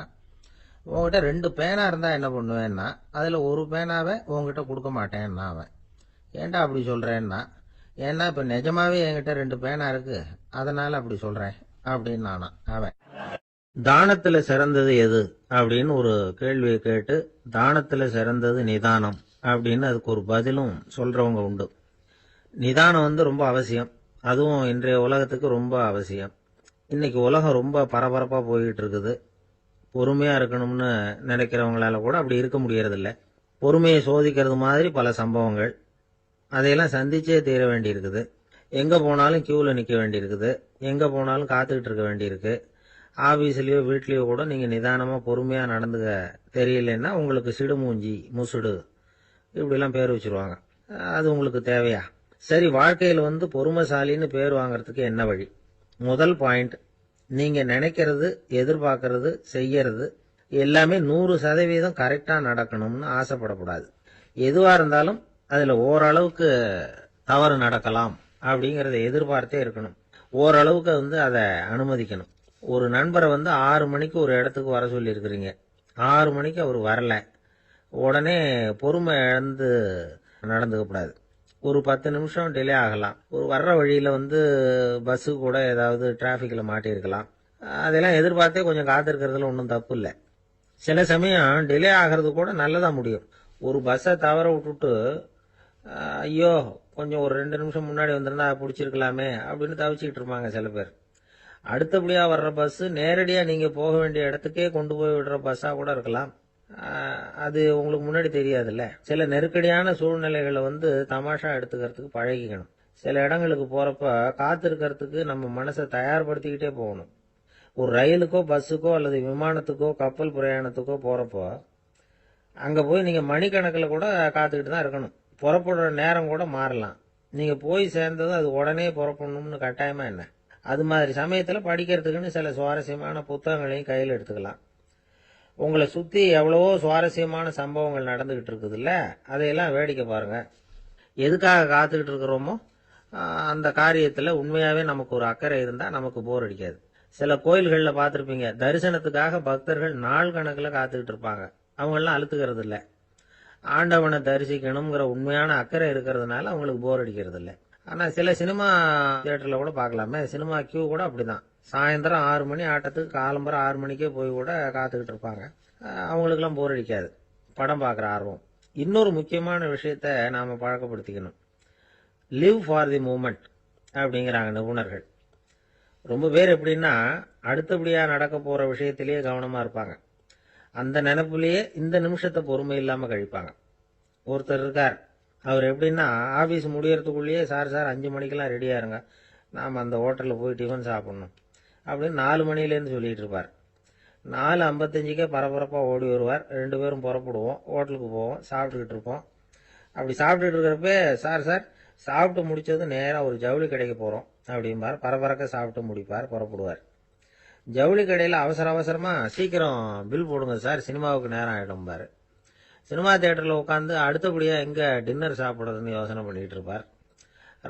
Speaker 1: உங்ககிட்ட 2 பேனா இருந்தா என்ன பண்ணுவேன்னா, அதில் ஒரு பேனாவை உங்ககிட்ட கொடுக்க மாட்டேன்னா அவன். ஏன்டா அப்படி சொல்றேன்னா, ஏன்னா இப்போ நிஜமாவே என்கிட்ட 2 பேனா இருக்கு, அதனால அப்படி சொல்றேன் அப்படின்னு நானா அவன். தானத்துல சிறந்தது எது அப்படின்னு ஒரு கேள்வியை கேட்டு, தானத்துல சிறந்தது நிதானம் அப்படின்னு அதுக்கு ஒரு பதிலும் சொல்றவங்க உண்டு. நிதானம் ரொம்ப அவசியம், அதுவும் இன்றைய உலகத்துக்கு ரொம்ப அவசியம். இன்னைக்கு உலகம் ரொம்ப பரபரப்பா போயிட்டு இருக்குது. பொறுமையா இருக்கணும்னு நினைக்கிறவங்களால கூட அப்படி இருக்க முடியறதில்ல. பொறுமையை சோதிக்கிறது மாதிரி பல சம்பவங்கள், அதையெல்லாம் சந்திச்சே தீர வேண்டி இருக்குது. எங்க போனாலும் கியூல நிக்க வேண்டி இருக்குது, எங்க போனாலும் காத்துக்கிட்டு இருக்க வேண்டியிருக்கு. ஆபீஸ்லயோ வீட்லயோ கூட நீங்க நிதானமா பொறுமையா நடந்துக்க தெரியலன்னா உங்களுக்கு சிடுமூஞ்சி, முசுடு இப்படிலாம் பேர் வச்சிருவாங்க. அது உங்களுக்கு தேவையா? சரி, வாழ்க்கையில் பொறுமைசாலின்னு பேர் வாங்கறதுக்கு என்ன வழி? முதல் பாயிண்ட், நீங்க நினைக்கிறது, எதிர்பார்க்கறது, செய்யறது எல்லாமே 100% கரெக்டா நடக்கணும்னு ஆசைப்படக்கூடாது. எதுவா இருந்தாலும் அதுல ஓரளவுக்கு தவறு நடக்கலாம் அப்படிங்கறத எதிர்பார்த்தே இருக்கணும். ஓரளவுக்கு அதை அனுமதிக்கணும். ஒரு நண்பரை 6 மணிக்கு ஒரு இடத்துக்கு வர சொல்லி இருக்கிறீங்க, 6 மணிக்கு அவர் வரல, உடனே பொறுமை இழந்து நடந்துக்க கூடாது. ஒரு 10 நிமிஷம் டிலே ஆகலாம். ஒரு வர்ற வழியில பஸ்ஸு கூட ஏதாவது டிராபிக்ல மாட்டியிருக்கலாம். அதெல்லாம் எதிர்பார்த்தே கொஞ்சம் காத்திருக்கிறதுல ஒன்றும் தப்பு இல்லை. சில சமயம் டிலே ஆகிறது கூட நல்லதா முடியும். ஒரு பஸ்ஸை தவற விட்டுட்டு ஐயோ கொஞ்சம் ஒரு 2 நிமிஷம் முன்னாடி வந்திருந்தா பிடிச்சிருக்கலாமே அப்படின்னு தவிச்சுக்கிட்டு இருப்பாங்க சில பேர். அடுத்தபடியா வர்ற பஸ் நேரடியா நீங்க போக வேண்டிய இடத்துக்கே கொண்டு போய் விடுற பஸ்ஸா கூட இருக்கலாம். அது உங்களுக்கு முன்னாடி தெரியாதுல்ல. சில நெருக்கடியான சூழ்நிலைகளை தமாஷா எடுத்துக்கிறதுக்கு பழகிக்கணும். சில இடங்களுக்கு போறப்ப காத்திருக்கிறதுக்கு நம்ம மனசை தயார்படுத்திக்கிட்டே போகணும். ஒரு ரயிலுக்கோ பஸ்ஸுக்கோ அல்லது விமானத்துக்கோ கப்பல் பிரயாணத்துக்கோ போறப்போ அங்க போய் நீங்க மணிக்கணக்கில் கூட காத்துக்கிட்டு தான் இருக்கணும். புறப்படுற நேரம் கூட மாறலாம். நீங்க போய் சேர்ந்ததும் அது உடனே புறப்படணும்னு கட்டாயமா என்ன? அது மாதிரி சமயத்துல படிக்கிறதுக்குன்னு சில சுவாரஸ்யமான புத்தகங்களையும் கையில் எடுத்துக்கலாம். உங்களை சுத்தி எவ்வளவோ சுவாரஸ்யமான சம்பவங்கள் நடந்துகிட்டு இருக்குது இல்ல, அதையெல்லாம் வேடிக்கை பாருங்க. எதுக்காக காத்துக்கிட்டு இருக்கிறோமோ அந்த காரியத்துல உண்மையாவே நமக்கு ஒரு அக்கறை இருந்தா நமக்கு போர் அடிக்காது. சில கோயில்கள்ல பார்த்திருப்பீங்க, தரிசனத்துக்காக பக்தர்கள் நாள் கணக்குல காத்துக்கிட்டு இருப்பாங்க. அவங்க எல்லாம் அழுத்துக்கிறது இல்ல. ஆண்டவனை தரிசிக்கணுங்கிற உண்மையான அக்கறை இருக்கிறதுனால அவங்களுக்கு போர் அடிக்கிறது இல்ல. ஆனால் சில சினிமா தியேட்டரில் கூட பார்க்கலாமே, சினிமா கியூ கூட அப்படிதான். சாயந்தரம் 6 மணி ஆட்டத்துக்கு காலம்பரம் 6 மணிக்கே போய் கூட காத்துக்கிட்டு இருப்பாங்க. அவங்களுக்கெல்லாம் போர் அடிக்காது, படம் பார்க்குற ஆர்வம். இன்னொரு முக்கியமான விஷயத்த நாம் பழக்கப்படுத்திக்கணும். லிவ் ஃபார் தி மூமெண்ட் அப்படிங்கிறாங்க நிபுணர்கள். ரொம்ப பேர் எப்படின்னா அடுத்தபடியாக நடக்க போகிற விஷயத்திலேயே கவனமாக இருப்பாங்க. அந்த நினைப்புலேயே இந்த நிமிஷத்தை பொறுமை இல்லாமல் கழிப்பாங்க. ஒருத்தர் இருக்கார், அவர் எப்படின்னா ஆஃபீஸ் முடியறதுக்குள்ளேயே சார் 5 மணிக்கெல்லாம் ரெடியாக இருங்க, நாம் அந்த ஹோட்டலில் போய் டிஃபன் சாப்பிட்ணும் அப்படின்னு 4 மணிலேருந்து சொல்லிகிட்டு இருப்பார். 4:55 பரபரப்பாக ஓடி வருவார். 2 பேரும் புறப்படுவோம், ஹோட்டலுக்கு போவோம், சாப்பிட்டுக்கிட்டு இருப்போம். அப்படி சாப்பிட்டுட்டு இருக்கிறப்ப சார் சாப்பிட்டு முடிச்சது நேராக ஒரு ஜவுளி கடைக்கு போகிறோம் அப்படிம்பார். பரபரக்க சாப்பிட்டு முடிப்பார், புறப்படுவார். ஜவுளி கடையில் அவசரமாக சீக்கிரம் பில் போடுங்க சார், சினிமாவுக்கு நேரம் ஆகிடும்பார். சினிமா தியேட்டரில் உட்காந்து அடுத்தபடியாக எங்கே டின்னர் சாப்பிட்றதுன்னு யோசனை பண்ணிகிட்டு இருப்பார்.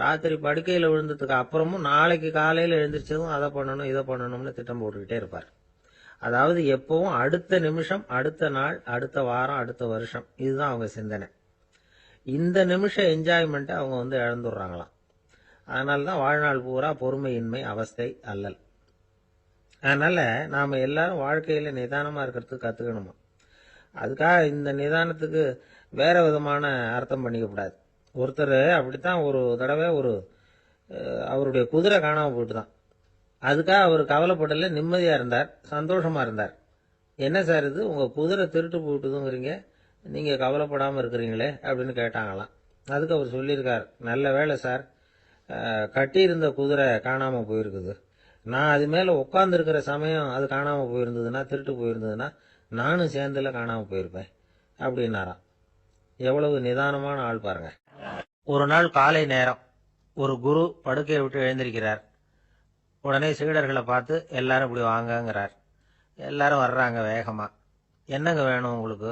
Speaker 1: ராத்திரி படுக்கையில் விழுந்ததுக்கு அப்புறமும் நாளைக்கு காலையில் எழுந்திரிச்சதும் அதை பண்ணணும் இதை பண்ணணும்னு திட்டம் போட்டுக்கிட்டே இருப்பார். அதாவது எப்பவும் அடுத்த நிமிஷம், அடுத்த நாள், அடுத்த வாரம், அடுத்த வருஷம், இதுதான் அவங்க சிந்தனை. இந்த நிமிஷம் என்ஜாய்மெண்ட்டை அவங்க இழந்துடுறாங்களாம். அதனால தான் வாழ்நாள் பூரா பொறுமையின்மை, அவஸ்தை, அல்லல். அதனால் நாம் எல்லாரும் வாழ்க்கையில் நிதானமாக இருக்கிறதுக்கு கற்றுக்கணுமா. அதுக்காக இந்த நிதானத்துக்கு வேற விதமான அர்த்தம் பண்ணிக்கக்கூடாது. ஒருத்தர் அப்படித்தான் ஒரு தடவை அவருடைய குதிரை காணாமல் போயிட்டு தான். அதுக்காக அவர் கவலைப்படல, நிம்மதியாக இருந்தார், சந்தோஷமாக இருந்தார். என்ன சார் இது, உங்கள் குதிரை திருட்டு போயிட்டுதுங்கிறீங்க, நீங்கள் கவலைப்படாமல் இருக்கிறீங்களே அப்படின்னு கேட்டாங்களாம். அதுக்கு அவர் சொல்லியிருக்கார், நல்ல வேலை சார், கட்டியிருந்த குதிரை காணாமல் போயிருக்குது. நான் அது மேலே உட்காந்துருக்கிற சமயம் அது காணாமல் போயிருந்ததுன்னா, திருட்டு போயிருந்ததுன்னா நானும் சேர்ந்துல காணாமல் போயிருப்பேன் அப்படின்னாராம். எவ்வளவு நிதானமான ஆள் பாருங்க. ஒரு நாள் காலை நேரம் ஒரு குரு படுக்கையை விட்டு எழுந்திருக்கிறார். உடனே சீடர்களை பார்த்து எல்லாரும் இப்படி வாங்கங்கிறார். எல்லாரும் வர்றாங்க வேகமா. என்னங்க வேணும் உங்களுக்கு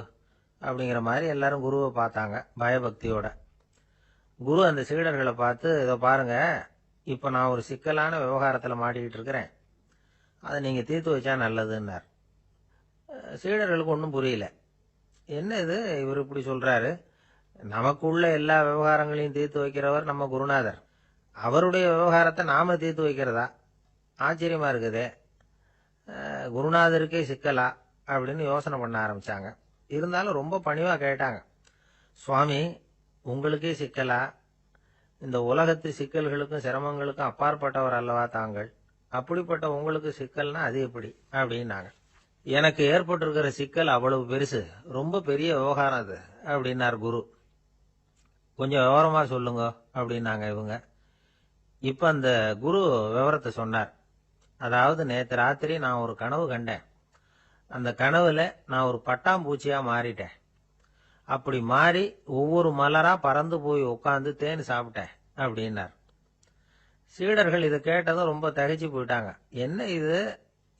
Speaker 1: அப்படிங்கிற மாதிரி எல்லாரும் குருவை பார்த்தாங்க பயபக்தியோட. குரு அந்த சீடர்களை பார்த்து, இதை பாருங்க, இப்போ நான் ஒரு சிக்கலான விவகாரத்தில் மாட்டிக்கிட்டு இருக்கிறேன், அதை நீங்கள் தீர்த்து வச்சா நல்லதுன்னார். சீடர்களுக்கு ஒன்றும் புரியல. என்ன இது, இவர் இப்படி சொல்றாரு, நமக்குள்ள எல்லா விவகாரங்களையும் தீர்த்து வைக்கிறவர் நம்ம குருநாதர், அவருடைய விவகாரத்தை நாம தீர்த்து வைக்கிறதா, ஆச்சரியமா இருக்குதே, குருநாதருக்கே சிக்கலா அப்படின்னு யோசனை பண்ண ஆரம்பிச்சாங்க. இருந்தாலும் ரொம்ப பணிவா கேட்டாங்க, சுவாமி உங்களுக்கே சிக்கலா, இந்த உலகத்து சிக்கல்களுக்கும் சிரமங்களுக்கும் அப்பாற்பட்டவர் அல்லவா தாங்கள், அப்படிப்பட்ட உங்களுக்கு சிக்கல்னா அது எப்படி அப்படின்னாங்க. எனக்கு ஏற்பட்டிருக்கிற சிக்கல் அவ்வளவு பெருசு, ரொம்ப பெரிய விவகாரம் அது அப்படின்னார் குரு. கொஞ்சம் விவரமா சொல்லுங்க அப்படின்னாங்க இவங்க. இப்ப அந்த குரு விவரத்தை சொன்னார். அதாவது நேற்று ராத்திரி நான் ஒரு கனவு கண்டேன். அந்த கனவுல நான் ஒரு பட்டாம்பூச்சியா மாறிட்டேன். அப்படி மாறி ஒவ்வொரு மலரா பறந்து போய் உட்காந்து தேன் சாப்பிட்டேன் அப்படின்னார். சீடர்கள் இதை கேட்டதும் ரொம்ப தகைச்சு போயிட்டாங்க. என்ன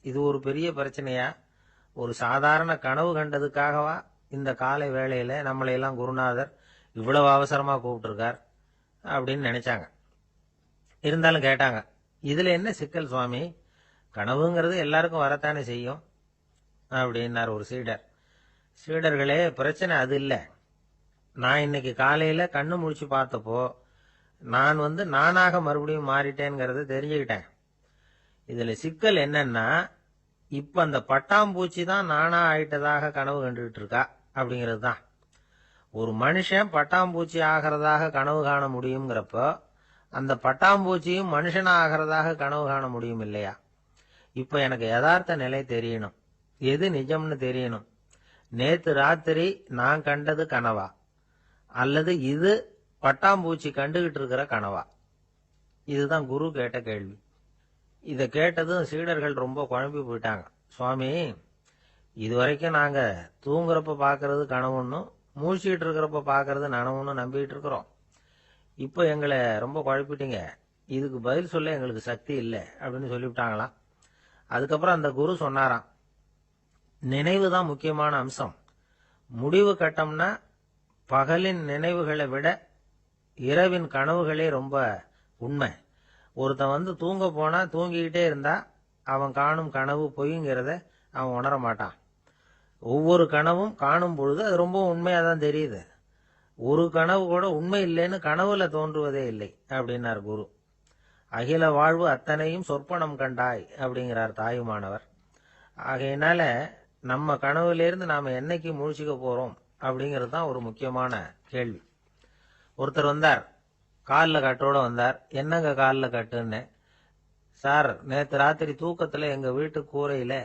Speaker 1: இது ஒரு பெரிய பிரச்சனையா, ஒரு சாதாரண கனவு கண்டதுக்காகவா இந்த காலை வேளையில நம்மளையெல்லாம் குருநாதர் இவ்வளவு அவசரமா கூப்பிட்டுருக்கார் அப்படின்னு நினைச்சாங்க. இருந்தாலும் கேட்டாங்க, இதுல என்ன சிக்கல் சுவாமி, கனவுங்கிறது எல்லாருக்கும் வரத்தானே செய்யும் அப்படின்னார் ஒரு சீடர். சீடர்களே, பிரச்சனை அது இல்லை. நான் இன்னைக்கு காலையில கண்ணு முழிச்சு பார்த்தப்போ நான் நானாக மறுபடியும் மாறிட்டேங்கிறத தெரிஞ்சுக்கிட்டேன். இதுல சிக்கல் என்னன்னா, இப்ப அந்த பட்டாம்பூச்சி தான் நானா ஆயிட்டதாக கனவு கண்டுகிட்டு இருக்கா அப்படிங்கிறது தான். ஒரு மனுஷன் பட்டாம்பூச்சி ஆகிறதாக கனவு காண முடியுங்கிறப்போ அந்த பட்டாம்பூச்சியும் மனுஷனா ஆகிறதாக கனவு காண முடியும் இல்லையா. இப்ப எனக்கு யதார்த்த நிலை தெரியணும், எது நிஜம்னு தெரியணும். நேத்து ராத்திரி நான் கண்டது கனவா, அல்லது இது பட்டாம்பூச்சி கண்டுகிட்டு இருக்கிற கனவா? இதுதான் குரு கேட்ட கேள்வி. இதை கேட்டதும் சீடர்கள் ரொம்ப குழம்பி போயிட்டாங்க. சுவாமி, இதுவரைக்கும் நாங்க தூங்குறப்ப பாக்குறது கனவுன்னு, மூழ்கிட்டு இருக்கிறப்ப பாக்குறது நனவுன்னு நம்பிட்டு இருக்கிறோம். இப்போ எங்களை ரொம்ப குழப்பிட்டீங்க, இதுக்கு பதில் சொல்ல எங்களுக்கு சக்தி இல்லை அப்படின்னு சொல்லிவிட்டாங்களாம். அதுக்கப்புறம் அந்த குரு சொன்னாராம், நினைவு தான் முக்கியமான அம்சம். முடிவு கட்டம்னா பகலின் நினைவுகளை விட இரவின் கனவுகளே ரொம்ப உண்மை. ஒருத்தன் தூங்க போனா தூங்கிக்கிட்டே இருந்தா அவன் காணும் கனவு பொய்ங்கிறத அவன் உணர மாட்டான். ஒவ்வொரு கனவும் காணும் பொழுது அது ரொம்ப உண்மையா தான் தெரியுது. ஒரு கனவு கூட உண்மை இல்லைன்னு கனவுல தோன்றுவதே இல்லை அப்படின்னார் குரு. அகில வாழ்வு அத்தனையும் சொற்பனம் கண்டாய் அப்படிங்கிறார் தாயுமானவர். ஆகையினால நம்ம கனவுலேருந்து நாம என்னைக்கு முழிச்சுக்க போறோம் அப்படிங்கிறது தான் ஒரு முக்கியமான கேள்வி. ஒருத்தர் வந்தார், காலில் கட்டோட வந்தார். என்னங்க காலில் கட்டுன்னு. சார், நேற்று ராத்திரி தூக்கத்துல எங்க வீட்டு கூரையில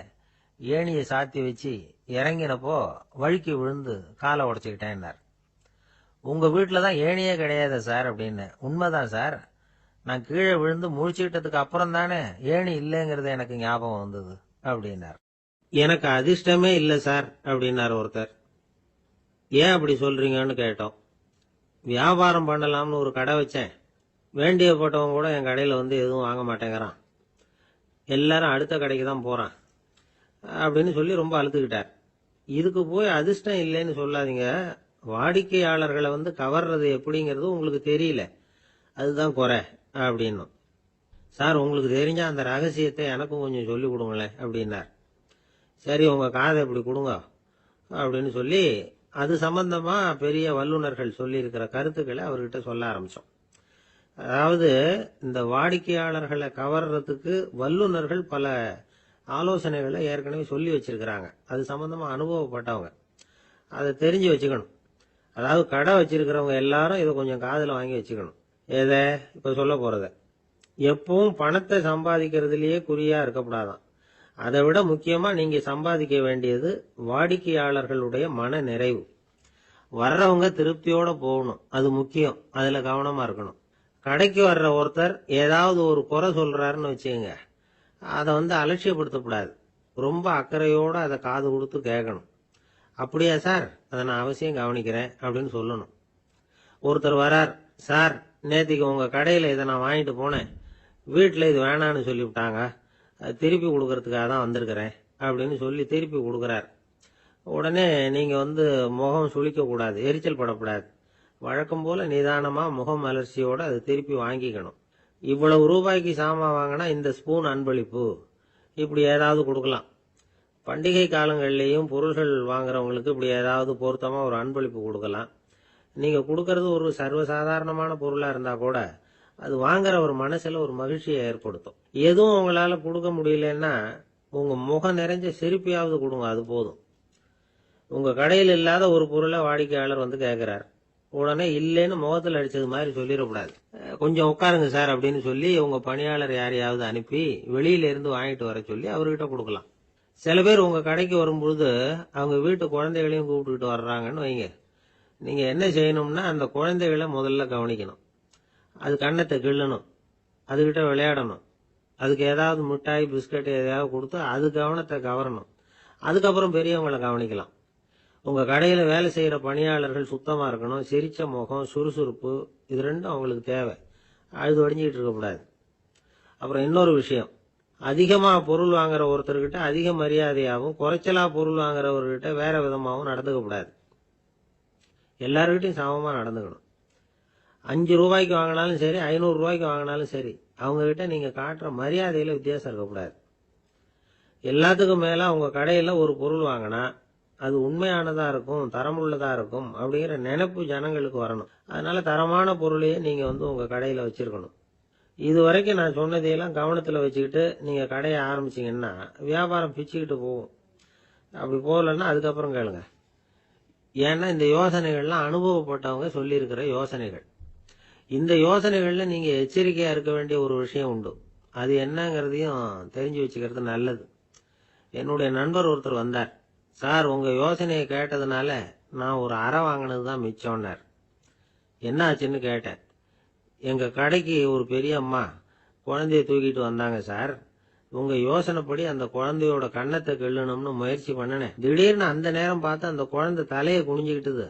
Speaker 1: ஏணியை சாத்தி வச்சு இறங்கினப்போ வழுக்கி விழுந்து காலை உடைச்சுக்கிட்டேன்னார். உங்க வீட்டுல தான் ஏணியே கிடையாது சார் அப்படின்னு. உண்மைதான் சார், நான் கீழே விழுந்து முழிச்சுக்கிட்டதுக்கு அப்புறம் தானே ஏணி இல்லைங்கிறது எனக்கு ஞாபகம் வந்தது அப்படின்னார். எனக்கு அதிர்ஷ்டமே இல்லை சார் அப்படின்னார் ஒருத்தர். ஏன் அப்படி சொல்றீங்கன்னு கேட்டோம். வியாபாரம் பண்ணலாம்னு ஒரு கடை வச்சேன். வேண்டிய போட்டவங்க கூட என் கடையில் வந்து எதுவும் வாங்க மாட்டேங்கிறான். எல்லாரும் அடுத்த கடைக்கு தான் போறான் அப்படின்னு சொல்லி ரொம்ப அழுத்துக்கிட்டார். இதுக்கு போய் அதிர்ஷ்டம் இல்லைன்னு சொல்லாதீங்க. வாடிக்கையாளர்களை வந்து கவர்றது எப்படிங்கிறது உங்களுக்கு தெரியல, அதுதான் குறை அப்படின்னும். சார், உங்களுக்கு தெரிஞ்ச அந்த ரகசியத்தை எனக்கும் கொஞ்சம் சொல்லி கொடுங்களேன் அப்படின்னார். சரி, உங்க காதை இப்படி கொடுங்க அப்படின்னு சொல்லி அது சம்பந்தமா பெரிய வல்லுநர்கள் சொல்லி இருக்கிற கருத்துக்களை அவர்கிட்ட சொல்ல ஆரம்பிச்சோம். அதாவது இந்த வாடிக்கையாளர்களை கவர்றதுக்கு வல்லுநர்கள் பல ஆலோசனைகளை ஏற்கனவே சொல்லி வச்சிருக்கிறாங்க. அது சம்பந்தமா அனுபவப்பட்டவங்க, அதை தெரிஞ்சு வச்சுக்கணும். அதாவது கடை வச்சிருக்கிறவங்க எல்லாரும் இதை கொஞ்சம் காதுல வாங்கி வச்சுக்கணும். எதை இப்ப சொல்ல போறத. எப்பவும் பணத்தை சம்பாதிக்கிறதுலயே குறியா இருக்கக்கூடாதான். அதை விட முக்கியமா நீங்க சம்பாதிக்க வேண்டியது வாடிக்கையாளர்களுடைய மன நிறைவு. வர்றவங்க திருப்தியோட போகணும், அது முக்கியம். அதுல கவனமா இருக்கணும். கடைக்கு வர்ற ஒருத்தர் ஏதாவது ஒரு குறை சொல்றாருன்னு வச்சுக்கோங்க, அதை வந்து அலட்சியப்படுத்தக்கூடாது. ரொம்ப அக்கறையோட அதை காது கொடுத்து கேட்கணும். அப்படியா சார், அதை நான் அவசியம் கவனிக்கிறேன் அப்படின்னு சொல்லணும். ஒருத்தர் வரார், சார் நேத்திக்கு உங்க கடையில இதை நான் வாங்கிட்டு போனேன், வீட்டில் இது வேணான்னு சொல்லிவிட்டாங்க, திருப்பி கொடுக்கறதுக்காக தான் வந்திருக்கிறேன் அப்படின்னு சொல்லி திருப்பி கொடுக்குறார். உடனே நீங்க வந்து முகம் சுளிக்க கூடாது, எரிச்சல் படக்கூடாது. வழக்கம் போல நிதானமா முகம் அலர்ச்சியோட அதை திருப்பி வாங்கிக்கணும். இவ்வளவு ரூபாய்க்கு சாமான் வாங்கினா இந்த ஸ்பூன் அன்பளிப்பு, இப்படி ஏதாவது கொடுக்கலாம். பண்டிகை காலங்கள்லேயும் பொருள்கள் வாங்குறவங்களுக்கு இப்படி ஏதாவது பொருத்தமா ஒரு அன்பளிப்பு கொடுக்கலாம். நீங்க கொடுக்கறது ஒரு சர்வசாதாரணமான பொருளா இருந்தா கூட அது வாங்குற ஒரு மனசுல ஒரு மகிழ்ச்சியை ஏற்படுத்தும். எதுவும் உங்களால கொடுக்க முடியலன்னா உங்க முகம் நிறைஞ்ச சிரிப்பையாவது கொடுங்க, அது போதும். உங்க கடையில் இல்லாத ஒரு பொருளை வாடிக்கையாளர் வந்து கேட்கிறார், உடனே இல்லைன்னு முகத்தில் அடிச்சது மாதிரி சொல்லிடக்கூடாது. கொஞ்சம் உட்காருங்க சார் அப்படின்னு சொல்லி உங்க பணியாளர் யாரையாவது அனுப்பி வெளியில இருந்து வாங்கிட்டு வர சொல்லி அவர்கிட்ட கொடுக்கலாம். சில பேர் உங்க கடைக்கு வரும்பொழுது அவங்க வீட்டு குழந்தைகளையும் கூப்பிட்டுக்கிட்டு வர்றாங்கன்னு வைங்க. நீங்க என்ன செய்யணும்னா அந்த குழந்தைகளை முதல்ல கவனிக்கணும். அது கண்ணத்தை கிள்ளணும், அதுகிட்ட விளையாடணும், அதுக்கு ஏதாவது மிட்டாய் பிஸ்கட் எதையாவது கொடுத்து அது கவனத்தை கவரணும். அதுக்கப்புறம் பெரியவங்களை கவனிக்கலாம். உங்க கடையில வேலை செய்யற பணியாளர்கள் சுத்தமா இருக்கணும். சிரிச்ச முகம், சுறுசுறுப்பு, இது ரெண்டும் அவங்களுக்கு தேவை. அழுது ஒடிஞ்சிட்டு இருக்கக்கூடாது. அப்புறம் இன்னொரு விஷயம், அதிகமா பொருள் வாங்குற ஒருத்தர்கிட்ட அதிக மரியாதையாகவும் குறைச்சலா பொருள் வாங்குறவர்கிட்ட வேற விதமாகவும் நடந்துக்க கூடாது. எல்லாருக்கிட்டையும் சமமா நடந்துக்கணும். 5 ரூபாய்க்கு வாங்கினாலும் சரி, 500 ரூபாய்க்கு வாங்கினாலும் சரி, அவங்க கிட்ட நீங்க காட்டுற மரியாதையில வித்தியாசம் இருக்கக்கூடாது. எல்லாத்துக்கும் மேல உங்க கடையில ஒரு பொருள் வாங்கினா அது உண்மையானதா இருக்கும், தரமுள்ளதா இருக்கும் அப்படிங்கிற நினைப்பு ஜனங்களுக்கு வரணும். அதனால தரமான பொருளையே நீங்க வந்து உங்க கடையில வச்சிருக்கணும். இது வரைக்கும் நான் சொன்னதையெல்லாம் கவனத்துல வச்சுக்கிட்டு நீங்க கடையை ஆரம்பிச்சீங்கன்னா வியாபாரம் பிச்சுக்கிட்டு போகும். அப்படி போகலன்னா அதுக்கப்புறம் கேளுங்க. ஏன்னா இந்த யோசனைகள்லாம் அனுபவப்பட்டவங்க சொல்லியிருக்கிற யோசனைகள். இந்த யோசனைகள்ல நீங்க எச்சரிக்கையா இருக்க வேண்டிய ஒரு விஷயம் உண்டு. அது என்னங்கிறதையும் தெரிஞ்சு வச்சுக்கிறது நல்லது. என்னுடைய நண்பர் ஒருத்தர் வந்தார். சார், உங்க யோசனையை கேட்டதுனால நான் ஒரு அறை வாங்கினதுதான் மிச்சம்னார். என்ன ஆச்சுன்னு கேட்டேன். எங்க கடைக்கு ஒரு பெரிய அம்மா குழந்தைய தூக்கிட்டு வந்தாங்க சார். உங்க யோசனைப்படி அந்த குழந்தையோட கண்ணத்தை கிள்ளணும்னு முயற்சி பண்ணினேன். திடீர்னு அந்த நேரம் பார்த்து அந்த குழந்தை தலையை குனிஞ்சுக்கிட்டுது.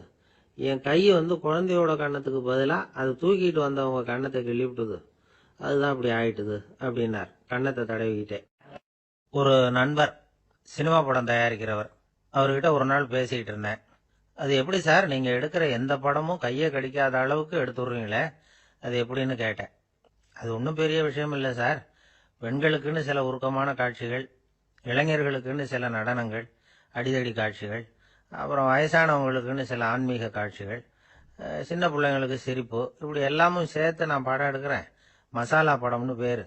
Speaker 1: என் கை வந்து குழந்தையோட கண்ணத்துக்கு பதிலா அது தூக்கிட்டு வந்தவங்க கண்ணத்தை கிள்ளிவிட்டுது. அதுதான் அப்படி ஆயிட்டுது அப்படின்னார் கண்ணத்தை தடவிக்கிட்டே. ஒரு நண்பர் சினிமா படம் தயாரிக்கிறவர், அவர்கிட்ட ஒரு நாள் பேசிக்கிட்டு இருந்தேன். அது எப்படி சார், நீங்க எடுக்கிற எந்த படமும் கையை கடிக்காத அளவுக்கு எடுத்துடுறீங்களே, அது எப்படின்னு கேட்டேன். அது ஒன்றும் பெரிய விஷயம் இல்லை சார். பெண்களுக்குன்னு சில உருக்கமான காட்சிகள், இளைஞர்களுக்குன்னு சில நடனங்கள், அடிதடி காட்சிகள், அப்புறம் வயசானவங்களுக்குன்னு சில ஆன்மீக காட்சிகள், சின்ன பிள்ளைங்களுக்கு சிரிப்பு, இப்படி எல்லாமும் சேர்த்து நான் படம் எடுக்கிறேன். மசாலா படம்னு பேரு.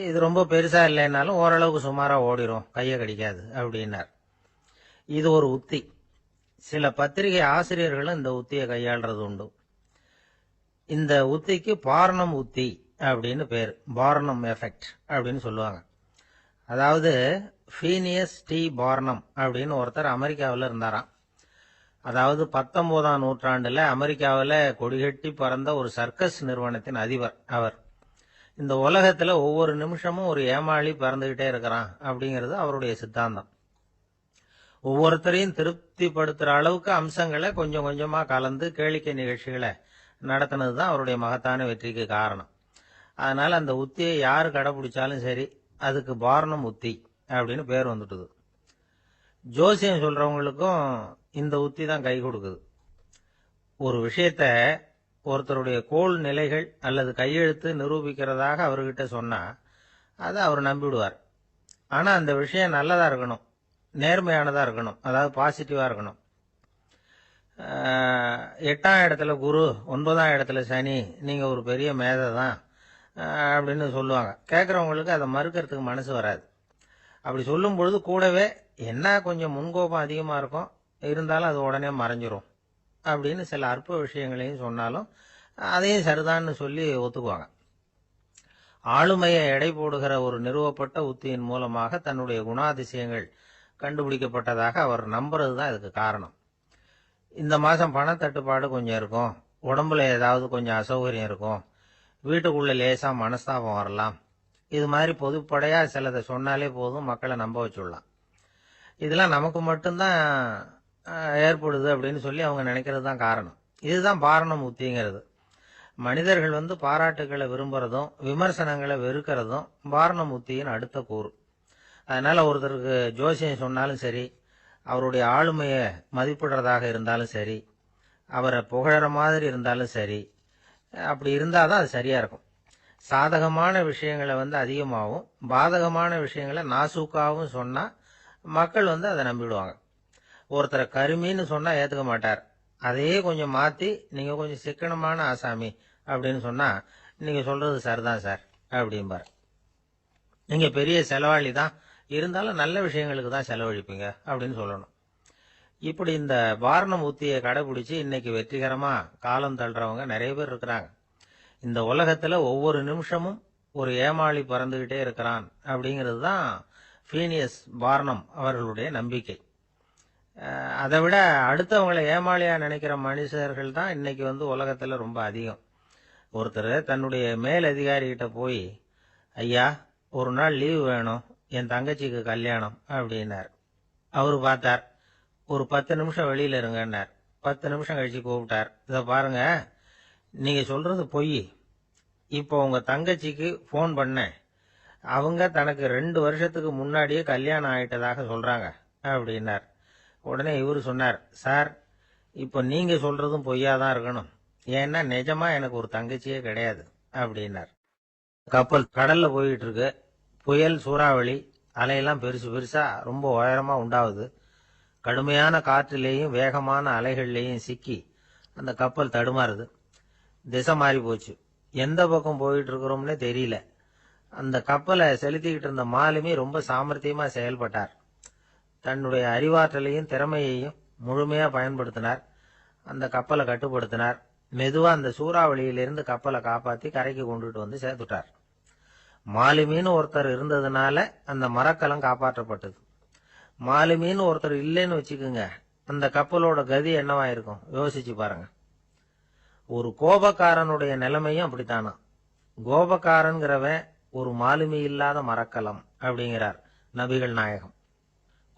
Speaker 1: இது ரொம்ப பெருசா இல்லைன்னாலும் ஓரளவுக்கு சுமாரா ஓடிரும், கையை கடிக்காது அப்படின்னார். இது ஒரு உத்தி. சில பத்திரிகை ஆசிரியர்களும் இந்த உத்தியை கையாளுறது உண்டு. இந்த உத்திக்கு பார்னம் உத்தி அப்படின்னு பேர். பார்னம் எஃபெக்ட் அப்படின்னு சொல்லுவாங்க. அதாவது ஃபீனியஸ் டி பார்னம் அப்படின்னு ஒருத்தர் அமெரிக்காவில் இருந்தாராம். அதாவது 19ஆம் நூற்றாண்டுல அமெரிக்காவில் கொடிகட்டி பறந்த ஒரு சர்க்கஸ் நிறுவனத்தின் அதிபர் அவர். இந்த உலகத்துல ஒவ்வொரு நிமிஷமும் ஒரு ஏமாளி பறந்துகிட்டே இருக்கிறான் அப்படிங்கிறது அவருடைய சித்தாந்தம். ஒவ்வொருத்தரையும் திருப்திப்படுத்துற அளவுக்கு அம்சங்களை கொஞ்சம் கொஞ்சமா கலந்து கேளிக்கை நிகழ்ச்சிகளை நடத்தினது தான் அவருடைய மகத்தான வெற்றிக்கு காரணம். அதனால அந்த உத்தியை யாரு கடைபிடிச்சாலும் சரி, அதுக்கு பார்னம் உத்தி அப்படின்னு பேர் வந்துட்டுது. ஜோசியம் சொல்றவங்களுக்கும் இந்த உத்தி தான் கை கொடுக்குது. ஒரு விஷயத்த ஒருத்தருடைய கோள் நிலைகள் அல்லது கையெழுத்து நிரூபிக்கிறதாக அவர்கிட்ட சொன்னா அதை அவர் நம்பிவிடுவார். ஆனா அந்த விஷயம் நல்லதா இருக்கணும், நேர்மையானதா இருக்கணும், அதாவது பாசிட்டிவா இருக்கணும். 8ஆம் இடத்துல குரு, 9ஆம் இடத்துல சனி, நீங்க ஒரு பெரிய மேதை தான் அப்படின்னு சொல்லுவாங்க. கேட்கறவங்களுக்கு அதை மறுக்கிறதுக்கு மனசு வராது. அப்படி சொல்லும் பொழுது கூடவே என்ன கொஞ்சம் முன்கோபம் அதிகமா இருக்கும், இருந்தாலும் அது உடனே மறைஞ்சிரும் அப்படின்னு சில அற்ப விஷயங்களையும் சொன்னாலும் அதையும் சரிதான்னு சொல்லி ஒத்துக்குவாங்க. ஆளுமையை எடை போடுகிற ஒரு நிறுவப்பட்ட உத்தியின் மூலமாக தன்னுடைய குணாதிசயங்கள் கண்டுபிடிக்கப்பட்டதாக அவர் நம்புறது தான் இதுக்கு காரணம். இந்த மாசம் பணத்தட்டுப்பாடு கொஞ்சம் இருக்கும், உடம்புல ஏதாவது கொஞ்சம் அசௌகரியம் இருக்கும், வீட்டுக்குள்ள லேசா மனஸ்தாபம் வரலாம், இது மாதிரி பொதுப்படையா சிலதை சொன்னாலே போதும், மக்களை நம்ப வச்சுடலாம். இதெல்லாம் நமக்கு மட்டும்தான் ஏற்படுது அப்படின்னு சொல்லி அவங்க நினைக்கிறது தான் காரணம். இதுதான் பாரணம் உத்திங்கிறது. மனிதர்கள் பாராட்டுகளை விரும்புறதும் விமர்சனங்களை வெறுக்கிறதும் பாரணம் உத்தியின் அடுத்த கூறு. அதனால ஒருத்தருக்கு ஜோசியம் சொன்னாலும் சரி, அவருடைய ஆளுமையை மதிப்பிடுறதாக இருந்தாலும் சரி, அவரை புகழற மாதிரி இருந்தாலும் சரி, அப்படி இருந்தாதான் அது சரியா இருக்கும். சாதகமான விஷயங்களை அதிகமாகவும் பாதகமான விஷயங்களை நாசூக்காவும் சொன்னா மக்கள் அதை நம்பிடுவாங்க. ஒருத்தரை கருமின்னு சொன்னா ஏத்துக்க மாட்டார். அதையே கொஞ்சம் மாத்தி நீங்க கொஞ்சம் சிக்கனமான ஆசாமி அப்படின்னு சொன்னா நீங்க சொல்றது சரிதான் சார் அப்படிம்பார். நீங்க பெரிய செலவாளி தான், இருந்தாலும் நல்ல விஷயங்களுக்கு தான் செலவழிப்பீங்க அப்படின்னு சொல்லணும். இப்படி இந்த பாரணம் உத்தியை கடைபிடிச்சு இன்னைக்கு வெற்றிகரமா காலம் தள்ளுறவங்க நிறைய பேர் இருக்கிறாங்க. இந்த உலகத்துல ஒவ்வொரு நிமிஷமும் ஒரு ஏமாளி பறந்துகிட்டே இருக்கிறான் அப்படிங்கிறது தான் ஃபீனியஸ் பார்னம் அவர்களுடைய நம்பிக்கை. அதை விட அடுத்தவங்களை ஏமாளியா நினைக்கிற மனுஷர்கள் தான் இன்னைக்கு உலகத்துல ரொம்ப அதிகம். ஒருத்தர் தன்னுடைய மேல் அதிகாரிகிட்ட போய், ஐயா ஒரு நாள் லீவு வேணும், என் தங்கச்சிக்கு கல்யாணம் அப்படின்னார். அவரு பார்த்தார், ஒரு 10 நிமிஷம் வெளியில இருங்கன்னார். 10 நிமிஷம் கழிச்சு கூப்பிட்டார். இத பாருங்க, நீங்க சொல்றது பொய். இப்போ உங்க தங்கச்சிக்கு போன் பண்ணேன், அவங்க தனக்கு 2 வருஷத்துக்கு முன்னாடியே கல்யாணம் ஆயிட்டதாக சொல்றாங்க அப்படின்னார். உடனே இவரு சொன்னார், சார் இப்போ நீங்க சொல்றதும் பொய்யாதான் இருக்கணும், ஏன்னா நிஜமா எனக்கு ஒரு தங்கச்சியே கிடையாது அப்படின்னார். கப்பல் கடல்ல போயிட்டு இருக்கு, புயல் சூறாவளி, அலையெல்லாம் பெருசு பெருசா ரொம்ப உயரமா உண்டாகுது. கடுமையான காற்றிலேயும் வேகமான அலைகள்லேயும் சிக்கி அந்த கப்பல் தடுமாறுது. திசை மாறி போச்சு, எந்த பக்கம் போயிட்டு இருக்கிறோம்னே தெரியல. அந்த கப்பலை செலுத்திக்கிட்டு இருந்த மாலுமி ரொம்ப சாமர்த்தியமா செயல்பட்டார். தன்னுடைய அறிவாற்றலையும் திறமையையும் முழுமையா பயன்படுத்தினார். அந்த கப்பலை கட்டுப்படுத்தினார். மெதுவா அந்த சூறாவளியிலிருந்து கப்பலை காப்பாத்தி கரைக்கு கொண்டுட்டு சேர்த்துட்டார். மாலுமின்னு ஒருத்தர் இருந்ததுனால அந்த மரக்கலம் காப்பாற்றப்பட்டது. மாலுமின்னு ஒருத்தர் இல்லைன்னு வச்சுக்குங்க, அந்த கப்பலோட கதி என்னவாயிருக்கும் யோசிச்சு பாருங்க. ஒரு கோபக்காரனுடைய நிலைமையும் அப்படித்தானா. கோபக்காரன்கிறவன் ஒரு மாலுமி இல்லாத மரக்கலம் அப்படிங்கிறார் நபிகள் நாயகம்.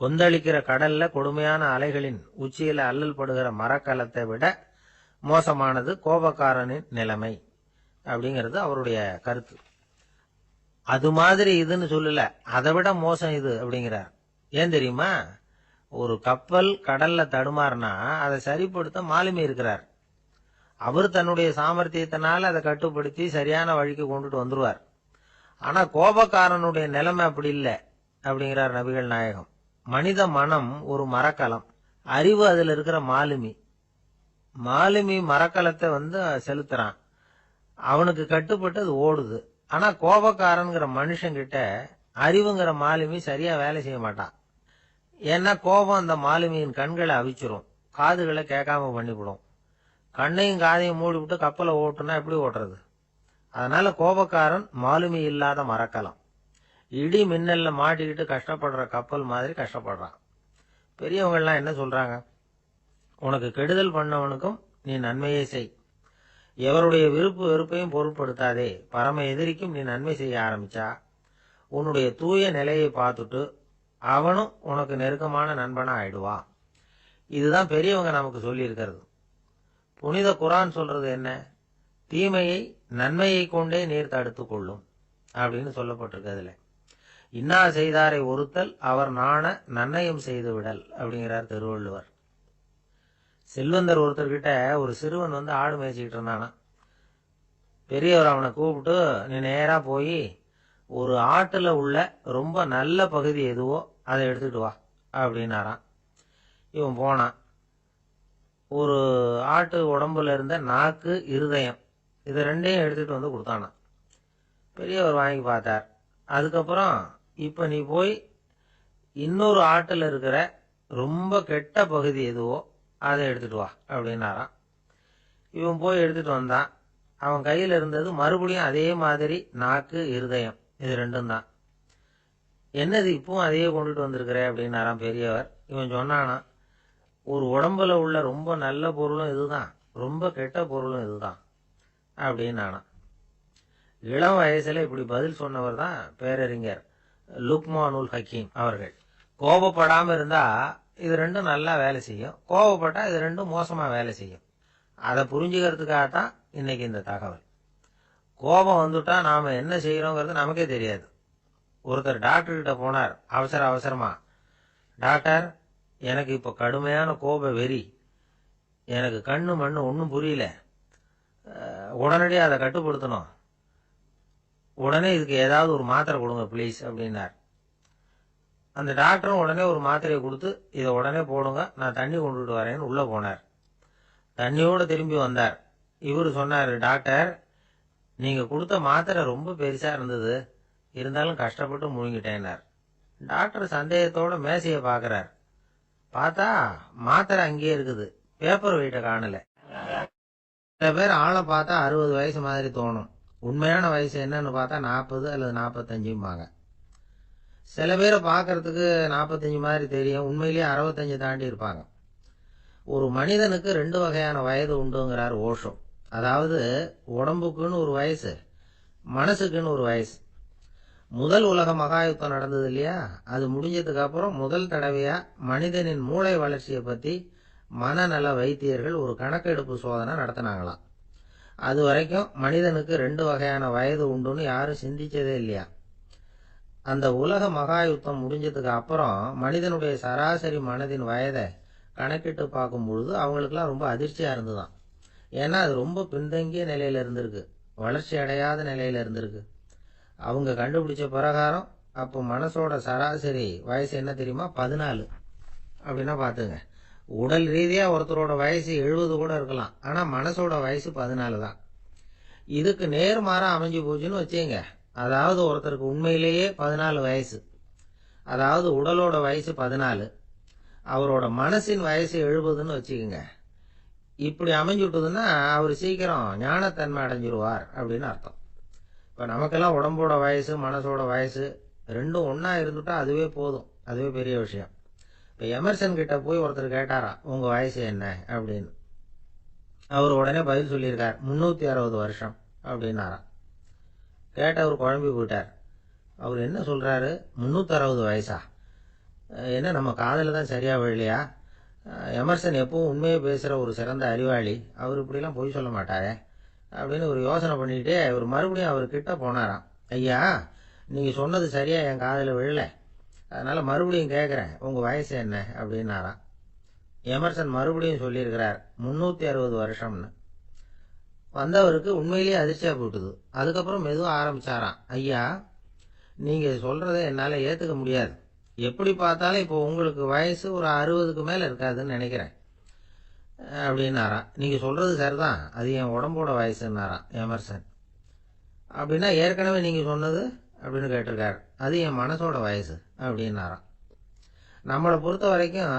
Speaker 1: கொந்தளிக்கிற கடல்ல கொடுமையான அலைகளின் உச்சியில அல்லல் படுகிற மரக்கலத்தை விட மோசமானது கோபக்காரனின் நிலைமை அப்படிங்கிறது அவருடைய கருத்து. அது மாதிரி இதுன்னு சொல்லல, அதை விட மோசம் இது அப்படிங்கிறார். ஏன் தெரியுமா? ஒரு கப்பல் கடல்ல தடுமாறினா அதை சரிப்படுத்த மாலுமி இருக்கிறார். அவர் தன்னுடைய சாமர்த்தியத்தினால அதை கட்டுப்படுத்தி சரியான வழிக்கு கொண்டுட்டு வந்துருவார். ஆனா கோபக்காரனுடைய நிலைமை அப்படி இல்லை அப்படிங்கிறார் நபிகள் நாயகம். மனித மனம் ஒரு மரக்கலம், அறிவு அதுல இருக்கிற மாலுமி. மாலுமி மரக்கலத்தை செலுத்துறான். அவனுக்கு கட்டுப்பட்டு அது ஓடுது. ஆனா கோபக்காரன்கிற மனுஷங்கிட்ட அறிவுங்கிற மாலுமி சரியா வேலை செய்ய மாட்டான். ஏன்னா கோபம் அந்த மாலுமியின் கண்களை அவிச்சிரும், காதுகளை கேட்காம பண்ணிவிடும். கண்ணையும் காதையும் மூடிவிட்டு கப்பலை ஓட்டுனா எப்படி ஓட்டுறது? அதனால கோபக்காரன் மாலுமி இல்லாத மரக்கலம். இடி மின்னல்ல மாட்டிக்கிட்டு கஷ்டப்படுற கப்பல் மாதிரி கஷ்டப்படுறான். பெரியவங்கள்லாம் என்ன சொல்றாங்க? உனக்கு கெடுதல் பண்ணவனுக்கும் நீ நன்மையை செய், எவருடைய விருப்பு வெறுப்பையும் பொருட்படுத்தாதே. பரம எதிரிக்கும் நீ நன்மை செய்ய ஆரம்பிச்சா உன்னுடைய தூய நிலையை பார்த்துட்டு அவனும் உனக்கு நெருக்கமான நண்பனா ஆயிடுவான். இதுதான் பெரியவங்க நமக்கு சொல்லி இருக்கிறது. புனித குரான் சொல்றது என்ன? தீமையை நன்மையை கொண்டே நீர் தடுத்து கொள்ளும் அப்படின்னு சொல்லப்பட்டிருக்கு. அதுல இன்னா செய்தாரை ஒருத்தல் அவர் நாண நன்னயம் செய்து விடல் அப்படிங்கிறார் திருவள்ளுவர். செல்வந்தர் ஒருத்தர்கிட்ட ஒரு சிறுவன் ஆடு மேய்ச்சிக்கிட்டு இருந்தானா. பெரியவர் அவனை கூப்பிட்டு, நீ நேரா போய் ஒரு ஆட்டுல உள்ள ரொம்ப நல்ல பகுதி எதுவோ அதை எடுத்துட்டு வா அப்படின்னாராம். இவன் போனான். ஒரு ஆட்டு உடம்புல இருந்த நாக்கு, இருதயம், இது ரெண்டையும் எடுத்துட்டு கொடுத்தானான். பெரியவர் வாங்கி பார்த்தார். அதுக்கப்புறம் இப்ப நீ போய் இன்னொரு ஆட்டுல இருக்கிற ரொம்ப கெட்ட பகுதி எதுவோ அதை எடுத்துட்டு வா அப்படின்னாராம். இவன் போய் எடுத்துட்டு வந்தான். அவன் கையில இருந்தது மறுபடியும் அதே மாதிரி நாக்கு, இருதயம், இது ரெண்டும் தான். என்னது இப்பவும் அதையே கொண்டுட்டு வந்திருக்கிற அப்படின்னாராம் பெரியவர். இவன் சொன்னானா, ஒரு உடம்புல உள்ள ரொம்ப நல்ல பொருளும் இதுதான், ரொம்ப கெட்ட பொருளும் இதுதான் அப்படின்னானா. இளம் வயசுல இப்படி பதில் சொன்னவர் தான் பேரறிஞர் லுக்மானுல் ஹக்கீம் அவர்கள். கோபப்படாம இருந்தா இது ரெண்டும் நல்லா வேலை செய்யும், கோபப்பட்டா இது ரெண்டும் மோசமா வேலை செய்யும். அதை புரிஞ்சுக்கிறதுக்காகத்தான் இன்னைக்கு இந்த தகவல். கோபம் வந்துட்டா நாம என்ன செய்யறோங்கிறது நமக்கே தெரியாது. ஒருத்தர் டாக்டர் கிட்ட போனார் அவசரமா. டாக்டர், எனக்கு இப்ப கடுமையான கோப வெறி, எனக்கு கண்ணு மண்ணு ஒன்னும் புரியல, உடனடியாக அதை கட்டுப்படுத்தணும், உடனே இதுக்கு ஏதாவது ஒரு மாத்திரை கொடுங்க ப்ளீஸ் அப்படின்னார். அந்த டாக்டரும் உடனே ஒரு மாத்திரையை கொடுத்து, இதை உடனே போடுங்க, நான் தண்ணி கொண்டுட்டு வரேன்னு உள்ள போனார். தண்ணியோட திரும்பி வந்தார். இவரு சொன்னார், டாக்டர், நீங்க கொடுத்த மாத்திரை ரொம்ப பெருசா இருந்தது, இருந்தாலும் கஷ்டப்பட்டு முழுங்கிட்டேன்னார். டாக்டர் சந்தேகத்தோட மேசையை பாக்குறார். பார்த்தா மாத்திரை அங்கேயே இருக்குது, பேப்பர் வெயிட்ட காணல. சில பேர் ஆளை பார்த்தா 60 வயசு மாதிரி தோணும், உண்மையான வயசு என்னன்னு பார்த்தா 40 அல்லது 45. சில பேரை பார்க்கறதுக்கு 45 மாதிரி தெரியும், உண்மையிலேயே 65 தாண்டி இருப்பாங்க. ஒரு மனிதனுக்கு 2 வகையான வயது உண்டுங்கிறார் ஓஷோ. அதாவது உடம்புக்குன்னு ஒரு வயசு, மனசுக்குன்னு ஒரு வயசு. முதல் உலக மகாயுத்தம் நடந்தது இல்லையா, அது முடிஞ்சதுக்கு அப்புறம் முதல் தடவையா மனிதனின் மூளை வளர்ச்சியை பத்தி மனநல வைத்தியர்கள் ஒரு கணக்கெடுப்பு சோதனை நடத்தினாங்களாம். அது வரைக்கும் மனிதனுக்கு 2 வகையான வயது உண்டுன்னு யாரும் சிந்திச்சதே இல்லையா. அந்த உலக மகாயுத்தம் முடிஞ்சதுக்கு அப்புறம் மனிதனுடைய சராசரி மனதின் வயதை கணக்கிட்டு பார்க்கும் பொழுது அவங்களுக்குலாம் ரொம்ப அதிர்ச்சியா இருந்துதான். ஏன்னா அது ரொம்ப பின்தங்கிய நிலையில இருந்திருக்கு, வளர்ச்சி அடையாத நிலையில இருந்திருக்கு. அவங்க கண்டுபிடிச்ச பிரகாரம் அப்போ மனசோட சராசரி வயசு என்ன தெரியுமா? 14. அப்படின்னா பாத்துங்க, உடல் ரீதியா ஒருத்தரோட வயசு 70 கூட இருக்கலாம், ஆனா மனசோட வயசு 14 தான். இதுக்கு நேர்மாறா அமைஞ்சு போச்சுன்னு வச்சுங்க. அதாவது ஒருத்தருக்கு உண்மையிலேயே 14 வயசு, அதாவது உடலோட வயசு 14, அவரோட மனசின் வயசு 70ன்னு வச்சுக்கோங்க. இப்படி அமைஞ்சுட்டுதுன்னா அவர் சீக்கிரம் ஞானத்தன்மை அடைஞ்சிருவார் அப்படின்னு அர்த்தம். இப்ப நமக்கெல்லாம் உடம்போட வயசு மனசோட வயசு ரெண்டும் ஒன்னா இருந்துட்டா அதுவே போதும், அதுவே பெரிய விஷயம். இப்ப எமர்சன் கிட்ட போய் ஒருத்தர் கேட்டாரா, உங்க வயசு என்ன அப்படின்னு. அவர் உடனே பதில் சொல்லியிருக்கார், 360 வருஷம் அப்படின்னாராம். கேட்டவர் குழம்பி போயிட்டார். அவர் என்ன சொல்றாரு, 360 வயசா? என்ன நம்ம காதல தான் சரியா விழலையா? எமர்சன் எப்பவும் உண்மையை பேசுற ஒரு சிறந்த அறிவாளி, அவர் இப்படிலாம் பொய் சொல்ல மாட்டாரே அப்படின்னு ஒரு யோசனை பண்ணிக்கிட்டே அவர் மறுபடியும் அவர் கிட்ட போனாராம். ஐயா, நீங்க சொன்னது சரியா என் காதல விழல, அதனால மறுபடியும் கேட்கிறேன், உங்க வயசு என்ன அப்படின்னாராம். எமர்சன் மறுபடியும் சொல்லியிருக்கிறார், 360 வருஷம்னு. வந்தவருக்கு உண்மையிலேயே அதிர்ச்சியா போட்டுது. அதுக்கப்புறம் மெதுவா ஆரம்பிச்சாராம், ஐயா, நீங்க சொல்றதை என்னால ஏத்துக்க முடியாது. எப்படி பார்த்தாலும் இப்போ உங்களுக்கு வயசு ஒரு 60க்கு மேல இருக்காதுன்னு நினைக்கிறேன். அப்படின்னாராம். நீங்கள் சொல்கிறது சரிதான், அது என் உடம்போட வயசுன்னாராம் எமர்சன். அப்படின்னா ஏற்கனவே நீங்கள் சொன்னது அப்படின்னு கேட்டிருக்காரு, அது என் மனசோட வயசு அப்படின்னாராம். நம்மளை பொறுத்த வரைக்கும்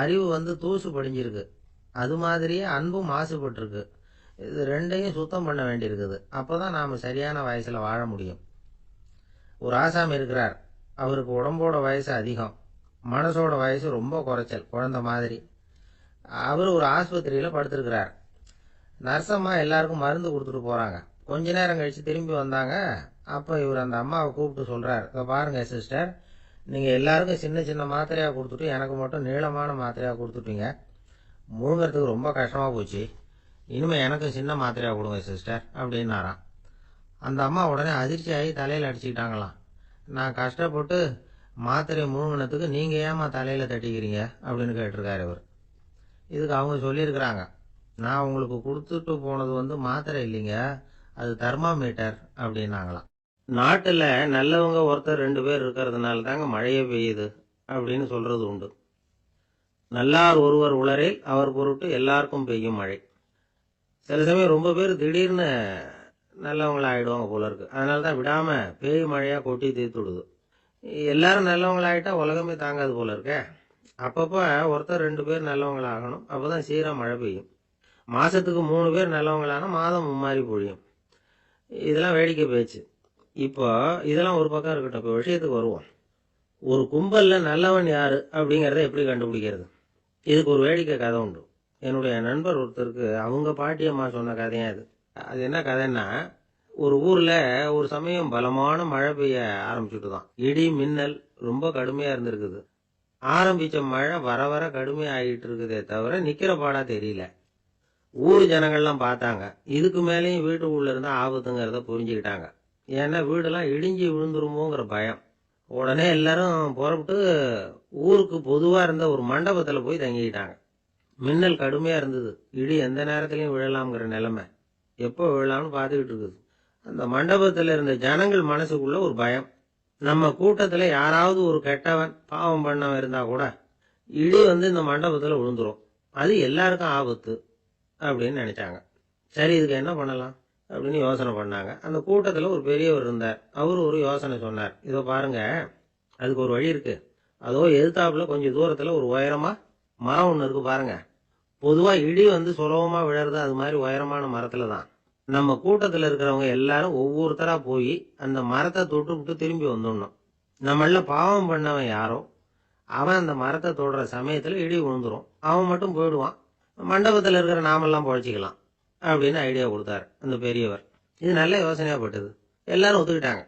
Speaker 1: அறிவு தூசு படிஞ்சிருக்கு, அது மாதிரியே அன்பும் மாசுபட்டிருக்கு. இது ரெண்டையும் சுத்தம் பண்ண வேண்டியிருக்குது. அப்போ தான் நாம் சரியான வயசில் வாழ முடியும். ஒரு ஆசாமி இருக்கிறார், அவருக்கு உடம்போட வயசு அதிகம், மனசோட வயசு ரொம்ப குறைச்சல், குழந்தை மாதிரி. அவர் ஒரு ஆஸ்பத்திரியில் படுத்திருக்கிறார். நர்சம்மா எல்லாருக்கும் மருந்து கொடுத்துட்டு போகிறாங்க. கொஞ்ச நேரம் கழித்து திரும்பி வந்தாங்க. அப்போ இவர் அந்த அம்மாவை கூப்பிட்டு சொல்கிறார், இதை பாருங்கள் சிஸ்டர், நீங்கள் எல்லாருக்கும் சின்ன சின்ன மாத்திரையாக கொடுத்துட்டு எனக்கு மட்டும் நீளமான மாத்திரையாக கொடுத்துட்டீங்க. முழுங்கிறதுக்கு ரொம்ப கஷ்டமாக போச்சு. இனிமேல் எனக்கு சின்ன மாத்திரையாக கொடுங்க சிஸ்டர் அப்படின்னாராம். அந்த அம்மா உடனே அதிர்ச்சியாகி தலையில் அடிச்சுக்கிட்டாங்களாம். நான் கஷ்டப்பட்டு மாத்திரை முழுங்கினத்துக்கு நீங்கள் ஏமா தலையில் தட்டிக்கிறீங்க அப்படின்னு கேட்டிருக்காரு இவர். இதுக்கு அவங்க சொல்லியிருக்கிறாங்க, நான் உங்களுக்கு கொடுத்துட்டு போனது மாத்திரை இல்லைங்க, அது தெர்மாமீட்டர் அப்படின்னாங்களாம். நாட்டில் நல்லவங்க ஒருத்தர் 2 பேர் இருக்கிறதுனால தாங்க மழையே பெய்யுது அப்படின்னு சொல்கிறது உண்டு. நல்லார் ஒருவர் உளரேல் அவர் பொருட்டு எல்லாருக்கும் பெய்யும் மழை. சில சமயம் ரொம்ப பேர் திடீர்னு நல்லவங்களா ஆகிடுவாங்க போல இருக்கு. அதனால தான் விடாமல் பேய் மழையாக கொட்டி தீர்த்து விடுது. எல்லாரும் நல்லவங்களாகிட்டா உலகமே தாங்காது போல இருக்க. அப்பப்போ ஒருத்தர் 2 பேர் நல்லவங்களாகணும், அப்போ தான் சீராக மழை பெய்யும். மாதத்துக்கு 3 பேர் நல்லவங்களானா மாதம் மும்மாறி பொழியும். இதெல்லாம் வேடிக்கை பேச்சு. இப்போ இதெல்லாம் ஒரு பக்கம் இருக்கட்டும், இப்போ விஷயத்துக்கு வருவோம். ஒரு கும்பலில் நல்லவன் யார் அப்படிங்கிறத எப்படி கண்டுபிடிக்கிறது? இதுக்கு ஒரு வேடிக்கை கதை உண்டு. என்னுடைய நண்பர் ஒருத்தருக்கு அவங்க பாட்டியம்மா சொன்ன கதையா இது. அது என்ன கதைன்னா, ஒரு ஊரில் ஒரு சமயம் பலமான மழை பெய்ய ஆரம்பிச்சுட்டு தான். இடி மின்னல் ரொம்ப கடுமையாக இருந்திருக்குது. ஆரம்பித்த மழை வர வர கடுமையாகிட்டு இருக்குதே தவிர நிற்கிற பாடா தெரியல. ஊர் ஜனங்கள்லாம் பார்த்தாங்க. இதுக்கு மேலேயும் வீட்டுக்குள்ளே இருந்தால் ஆபத்துங்கிறத புரிஞ்சுக்கிட்டாங்க. ஏன்னா வீடெல்லாம் இடிஞ்சு விழுந்துருமோங்கிற பயம். உடனே எல்லாரும் புறப்பட்டு ஊருக்கு பொதுவாக இருந்த ஒரு மண்டபத்தில் போய் தங்கிக்கிட்டாங்க. மின்னல் கடுமையாக இருந்தது, இடி எந்த நேரத்துலையும் விழலாம்ங்கிற நிலைமை. எப்போ விழலாம்னு பார்த்துக்கிட்டு இருக்குது. அந்த மண்டபத்தில் இருந்த ஜனங்கள் மனசுக்குள்ள ஒரு பயம், நம்ம கூட்டத்தில் யாராவது ஒரு கெட்டவன் பாவம் பண்ணவன் இருந்தால் கூட இடி இந்த மண்டபத்தில் விழுந்துரும், அது எல்லாருக்கும் ஆபத்து அப்படின்னு நினைச்சாங்க. சரி, இதுக்கு என்ன பண்ணலாம் அப்படின்னு யோசனை பண்ணாங்க. அந்த கூட்டத்தில் ஒரு பெரியவர் இருந்தார். அவர் ஒரு யோசனை சொன்னார். இதோ பாருங்க, அதுக்கு ஒரு வழி இருக்கு. அதோ எதிர்த்தாப்புல கொஞ்சம் தூரத்தில் ஒரு உயரமாக மரம் ஒன்று இருக்கு பாருங்க. பொதுவாக இடி சுலபமாக விழறது அது மாதிரி உயரமான மரத்தில் தான். நம்ம கூட்டத்தில் இருக்கிறவங்க எல்லாரும் ஒவ்வொருத்தராக போய் அந்த மரத்தை தொட்டுவிட்டு திரும்பி வந்துடணும். நம்மள பாவம் பண்ணவன் யாரோ அவன் அந்த மரத்தை தொடுற சமயத்தில் இடி விழுந்துரும், அவன் மட்டும் போயிடுவான், மண்டபத்தில் இருக்கிற நாமெல்லாம் பொழைச்சிக்கலாம் அப்படின்னு ஐடியா கொடுத்தாரு அந்த பெரியவர். இது நல்ல யோசனையாக பட்டது. எல்லாரும் ஒத்துக்கிட்டாங்க.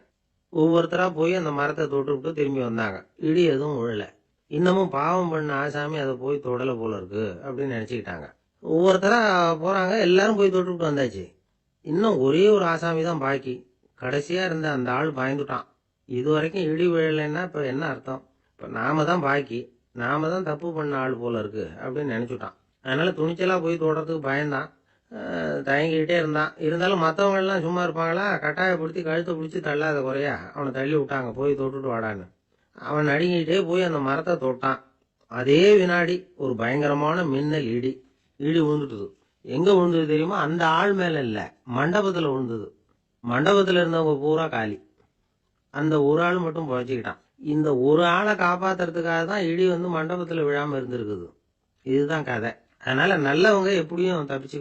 Speaker 1: ஒவ்வொருத்தராக போய் அந்த மரத்தை தொட்டுவிட்டு திரும்பி வந்தாங்க. இடி எதுவும் விழல. இன்னமும் பாவம் பண்ண ஆசாமி அதை போய் தொடலை போல இருக்கு அப்படின்னு நினச்சிக்கிட்டாங்க. ஒவ்வொருத்தராக போகிறாங்க, எல்லாரும் போய் தொட்டுவிட்டு வந்தாச்சு. இன்னும் ஒரே ஒரு ஆசாமி தான் பாக்கி. கடைசியாக இருந்த அந்த ஆள் பயந்துட்டான். இது வரைக்கும் இடி விழலைன்னா இப்போ என்ன அர்த்தம்? இப்போ நாம தான் பாக்கி, நாம தான் தப்பு பண்ண ஆள் போல இருக்கு அப்படின்னு நினச்சிட்டான். அதனால துணிச்சலாக போய் தொடுறதுக்கு பயந்தான், தயங்கிக்கிட்டே இருந்தான். இருந்தாலும் மற்றவங்கெல்லாம் சும்மா இருப்பாங்களா? கட்டாயப்படுத்தி கழுத்தை பிடிச்சி தள்ளாத குறையா அவனை தள்ளி விட்டாங்க, போய் தொட்டுட்டு வாடான்னு. அவன் நடுங்கிட்டே போய் அந்த மரத்தை தொட்டான். அதே வினாடி ஒரு பயங்கரமான மின்னல் இடி விழுந்துட்டுது. எங்க விழுந்தது தெரியுமா? அந்த ஆள் மேல இல்ல, மண்டபத்துல விழுந்தது. மண்டபத்துல இருந்தவங்க பூரா காலி. அந்த ஒரு ஆள் மட்டும் புழைச்சிக்கிட்டான். இந்த ஒரு ஆளை காப்பாத்துறதுக்காக தான் இடி மண்டபத்துல விழாம இருந்திருக்குது. இதுதான் கதை. அதனால நல்லவங்க எப்படியும் தப்பிச்சு